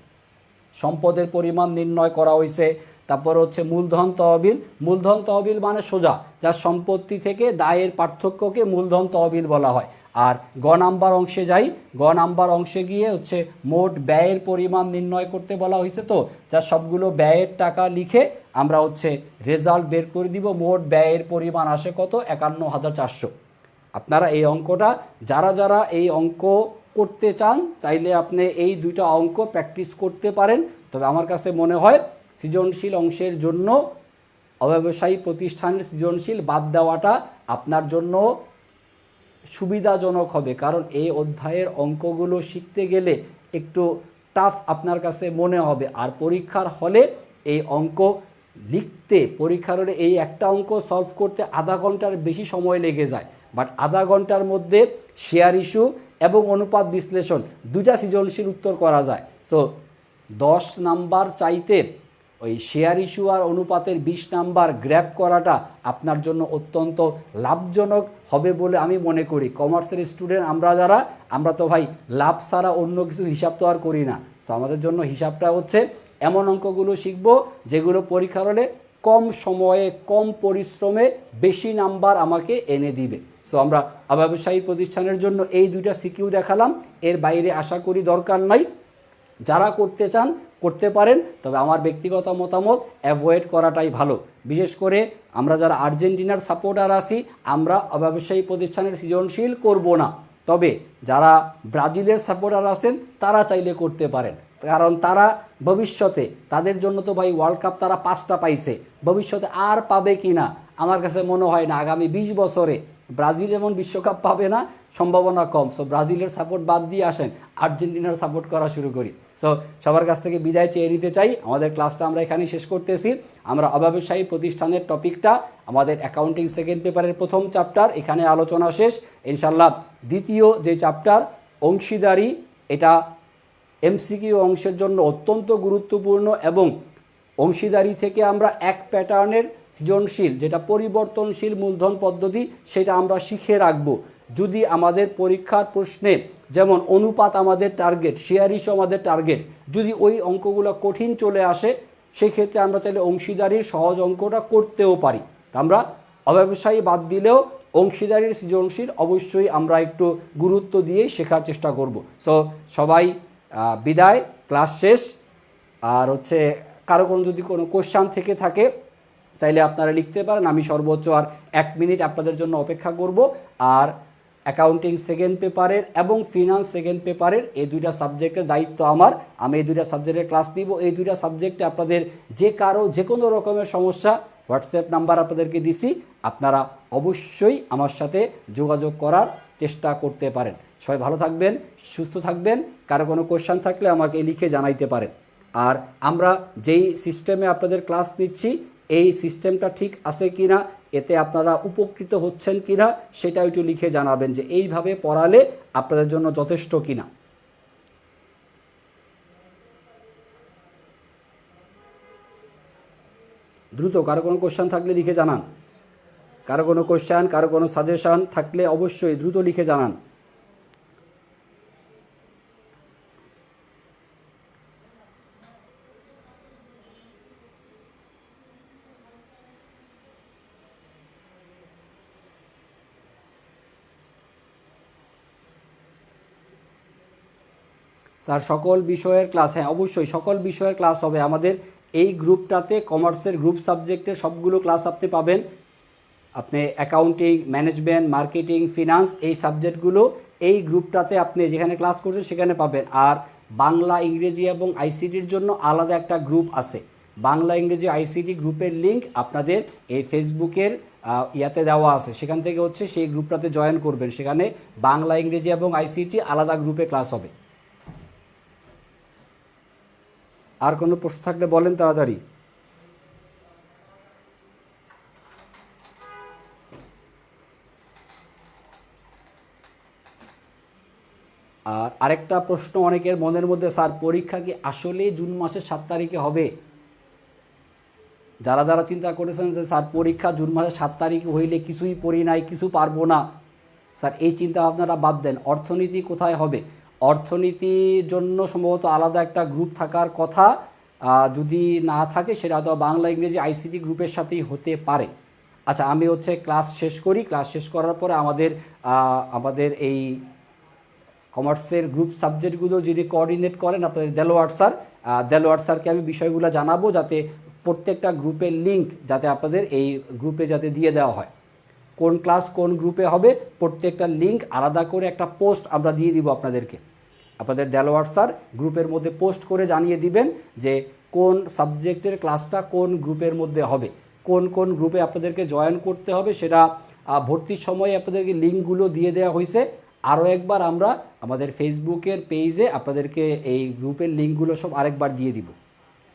সম্পদের পরিমাণ নির্ণয় করা হয়েছে। তারপর হচ্ছে মূলধন তহবিল। মূলধন তহবিল মানে সোজা যার সম্পত্তি থেকে দায়ের পার্থক্যকে মূলধন তহবিল বলা হয়। আর গ নাম্বার অংশে যাই, গ নাম্বার অংশে গিয়ে হচ্ছে মোট ব্যয়ের পরিমাণ নির্ণয় করতে বলা হয়েছে। তো যার সবগুলো ব্যয়ের টাকা লিখে আমরা হচ্ছে রেজাল্ট বের করে দিব। মোট ব্যয়ের পরিমাণ আসে কত? 51,400। আপনারা এই অঙ্কটা যারা যারা এই অঙ্ক করতে চান চাইলে আপনি এই দুইটা অঙ্ক প্র্যাকটিস করতে পারেন। তবে আমার কাছে মনে হয় সৃজনশীল অংশের জন্য অব্যবসায়ী প্রতিষ্ঠানের সৃজনশীল বাদ দেওয়াটা আপনার জন্য সুবিধাজনক হবে, কারণ এই অধ্যায়ের অঙ্কগুলো শিখতে গেলে একটু টাফ আপনার কাছে মনে হবে। আর পরীক্ষার হলে এই অঙ্ক লিখতে, পরীক্ষার হলে এই একটা অঙ্ক সলভ করতে আধা ঘন্টার বেশি সময় লেগে যায়। বাট আধা ঘন্টার মধ্যে শেয়ার ইস্যু এবং অনুপাত বিশ্লেষণ দুইটা সৃজনশীল উত্তর করা যায়। সো 10 নাম্বার চাইতে ওই শেয়ার ইস্যু আর অনুপাতের 20 নাম্বার গ্র্যাব করাটা আপনার জন্য অত্যন্ত লাভজনক হবে বলে আমি মনে করি। কমার্সের স্টুডেন্ট আমরা যারা, আমরা তো ভাই লাভ ছাড়া অন্য কিছু হিসাব তো আর করি না। সো আমাদের জন্য হিসাবটা হচ্ছে এমন অঙ্কগুলো শিখবো যেগুলো পরীক্ষার হলে কম সময়ে কম পরিশ্রমে বেশি নাম্বার আমাকে এনে দিবে। সো আমরা ব্যবসায়ী প্রতিষ্ঠানের জন্য এই দুইটা সিকিউ দেখালাম, এর বাইরে আশা করি দরকার নাই। যারা করতে চান করতে পারেন, তবে আমার ব্যক্তিগত মতামত অ্যাভয়েড করাটাই ভালো। বিশেষ করে আমরা যারা আর্জেন্টিনার সাপোর্টার আছি, আমরা ব্যবসায়ী প্রতিষ্ঠানের সৃজনশীল করব না। তবে যারা ব্রাজিলের সাপোর্টার আছেন তারা চাইলে করতে পারেন, কারণ তারা ভবিষ্যতে, তাদের জন্য তো ভাই ওয়ার্ল্ড কাপ তারা 5টা পাইছে, ভবিষ্যতে আর পাবে কি না আমার কাছে মনে হয় না। আগামী 20 বছরে ব্রাজিল এমন বিশ্বকাপ পাবে না, সম্ভাবনা কম। সো ব্রাজিলের সাপোর্ট বাদ দিয়ে আসেন, আর্জেন্টিনার সাপোর্ট করা শুরু করি। সো সবার কাছ থেকে বিদায় চেয়ে নিতে চাই। আমাদের ক্লাসটা আমরা এখানেই শেষ করতেছি। আমরা অব্যবসায়ী প্রতিষ্ঠানের টপিকটা আমাদের অ্যাকাউন্টিং সেকেন্ড পেপারের প্রথম চ্যাপ্টার এখানে আলোচনা শেষ। ইনশাল্লাহ দ্বিতীয় যে চ্যাপ্টার অংশীদারি, এটা এমসিকিউ অংশের জন্য অত্যন্ত গুরুত্বপূর্ণ, এবং অংশীদারি থেকে আমরা এক প্যাটার্নের সৃজনশীল যেটা পরিবর্তনশীল মূলধন পদ্ধতি সেটা আমরা শিখে রাখবো। যদি আমাদের পরীক্ষার প্রশ্নে যেমন অনুপাত আমাদের টার্গেট, শেয়ার ইস্যু আমাদের টার্গেট, যদি ওই অঙ্কগুলো কঠিন চলে আসে সেক্ষেত্রে আমরা চাইলে অংশীদারির সহজ অঙ্কটা করতেও পারি। আমরা অব্যবসায়ী বাদ দিলেও অংশীদারির সৃজনশীল অবশ্যই আমরা একটু গুরুত্ব দিয়েই শেখার চেষ্টা করব। সো সবাই বিদায়, ক্লাস শেষ। আর হচ্ছে কারো কোনো যদি কোনো কোশ্চান থেকে থাকে চাইলে আপনারা লিখতে পারেন, আমি সর্বোচ্চ আর 1 মিনিট আপনাদের জন্য অপেক্ষা করব। আর অ্যাকাউন্টিং সেকেন্ড পেপারের এবং ফিনান্স সেকেন্ড পেপারের এই দুইটা সাবজেক্টের দায়িত্ব আমার। আমি এই দুইটা সাবজেক্টের ক্লাস নিব। এই দুইটা সাবজেক্টে আপনাদের যে কোনো রকমের সমস্যা, হোয়াটসঅ্যাপ নাম্বার আপনাদেরকে দিছি, আপনারা অবশ্যই আমার সাথে যোগাযোগ করার চেষ্টা করতে পারেন। সবাই ভালো থাকবেন, সুস্থ থাকবেন। কারো কোনো কোশ্চেন থাকলে আমাকে লিখে জানাইতে পারেন। আর আমরা যেই সিস্টেমে আপনাদের ক্লাস নিচ্ছি এই সিস্টেমটা ঠিক আছে কি না, এতে আপনারা উপকৃত হচ্ছেন কি না সেটা একটু লিখে জানাবেন যে এইভাবে পড়ালে আপনাদের জন্য যথেষ্ট কি না। দ্রুত কারো কোনো কোশ্চেন থাকলে লিখে জানান। কারো কোনো কোশ্চেন, কারো কোনো সাজেশন থাকলে অবশ্যই দ্রুত লিখে জানান। স্যার সকল বিষয়ের ক্লাস, হ্যাঁ অবশ্যই সকল বিষয়ের ক্লাস হবে আমাদের এই গ্রুপটাতে। কমার্সের গ্রুপ সাবজেক্টের সবগুলো ক্লাস আপনি পাবেন। আপনি অ্যাকাউন্টিং, ম্যানেজমেন্ট, মার্কেটিং, ফিনান্স এই সাবজেক্টগুলো এই গ্রুপটাতে আপনি যেখানে ক্লাস করছেন সেখানে পাবেন। আর বাংলা, ইংরেজি এবং আইসিটির জন্য আলাদা একটা গ্রুপ আছে। বাংলা, ইংরেজি, আইসিটি গ্রুপের লিঙ্ক আপনাদের এই ফেসবুকের ইয়াতে দেওয়া আছে, সেখান থেকে হচ্ছে সেই গ্রুপটাতে জয়েন করবেন। সেখানে বাংলা, ইংরেজি এবং আইসিটি আলাদা গ্রুপে ক্লাস হবে। আর কোনো প্রশ্ন থাকলে বলেন তাড়াতাড়ি। আর আরেকটা প্রশ্ন অনেকের মনের মধ্যে, স্যার পরীক্ষা কি আসলে জুন মাসের 7 তারিখে হবে? যারা যারা চিন্তা করেছেন যে স্যার পরীক্ষা জুন মাসের 7 তারিখ হইলে কিছুই পড়ি নাই, কিছু পারবো না, স্যার এই চিন্তা আপনারা বাদ দেন। অর্থনীতি কোথায় হবে? অর্থনীতির জন্য সম্ভবত আলাদা একটা গ্রুপ থাকার কথা, যদি না থাকে সেটা হয়তো বাংলা ইংরেজি আইসিটি গ্রুপের সাথেই হতে পারে। আচ্ছা, আমি ক্লাস শেষ করি। ক্লাস শেষ করার পরে আমাদের এই কমার্সের গ্রুপ সাবজেক্টগুলো যিনি কোঅর্ডিনেট করেন আপনাদের দেলোয়ার স্যারকে আমি বিষয়গুলো জানাবো, যাতে প্রত্যেকটা গ্রুপের লিঙ্ক যাতে আপনাদের এই গ্রুপে যাতে দিয়ে দেওয়া হয়। কোন ক্লাস কোন গ্রুপে হবে প্রত্যেকটা লিঙ্ক আলাদা করে একটা পোস্ট আমরা দিয়ে দিব আপনাদেরকে। আপনাদের দেলোয়ার স্যার গ্রুপের মধ্যে পোস্ট করে জানিয়ে দিবেন যে কোন সাবজেক্টের ক্লাসটা কোন গ্রুপের মধ্যে হবে, কোন কোন গ্রুপে আপনাদেরকে জয়েন করতে হবে, সেটা ভর্তির সময় আপনাদেরকে লিঙ্কগুলো দিয়ে দেওয়া হয়েছে। আরও একবার আমরা আমাদের ফেসবুকের পেজে আপনাদেরকে এই গ্রুপের লিঙ্কগুলো সব আরেকবার দিয়ে দিব।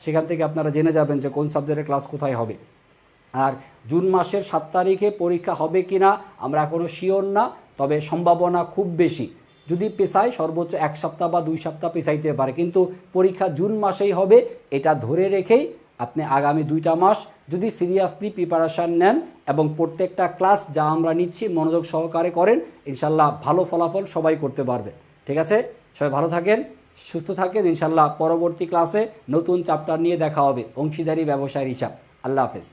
সেখান থেকে আপনারা জেনে যাবেন যে কোন সাবজেক্টের ক্লাস কোথায় হবে। আর জুন মাসের 7 তারিখে পরীক্ষা হবে কি না আমরা এখনও শিওর না, তবে সম্ভাবনা খুব বেশি। যদি পেছায় সর্বোচ্চ 1 সপ্তাহ বা 2 সপ্তাহ পেছাইতে পারে, কিন্তু পরীক্ষা জুন মাসেই হবে এটা ধরে রেখেই আপনি আগামী 2টা মাস যদি সিরিয়াসলি প্রিপারেশান নেন এবং প্রত্যেকটা ক্লাস যা আমরা নিচ্ছি মনোযোগ সহকারে করেন, ইনশাল্লাহ ভালো ফলাফল সবাই করতে পারবে। ঠিক আছে, সবাই ভালো থাকেন, সুস্থ থাকেন। ইনশাল্লাহ পরবর্তী ক্লাসে নতুন চ্যাপ্টার নিয়ে দেখা হবে, অংশীদারি ব্যবসায়ের হিসাব। আল্লাহ হাফেজ।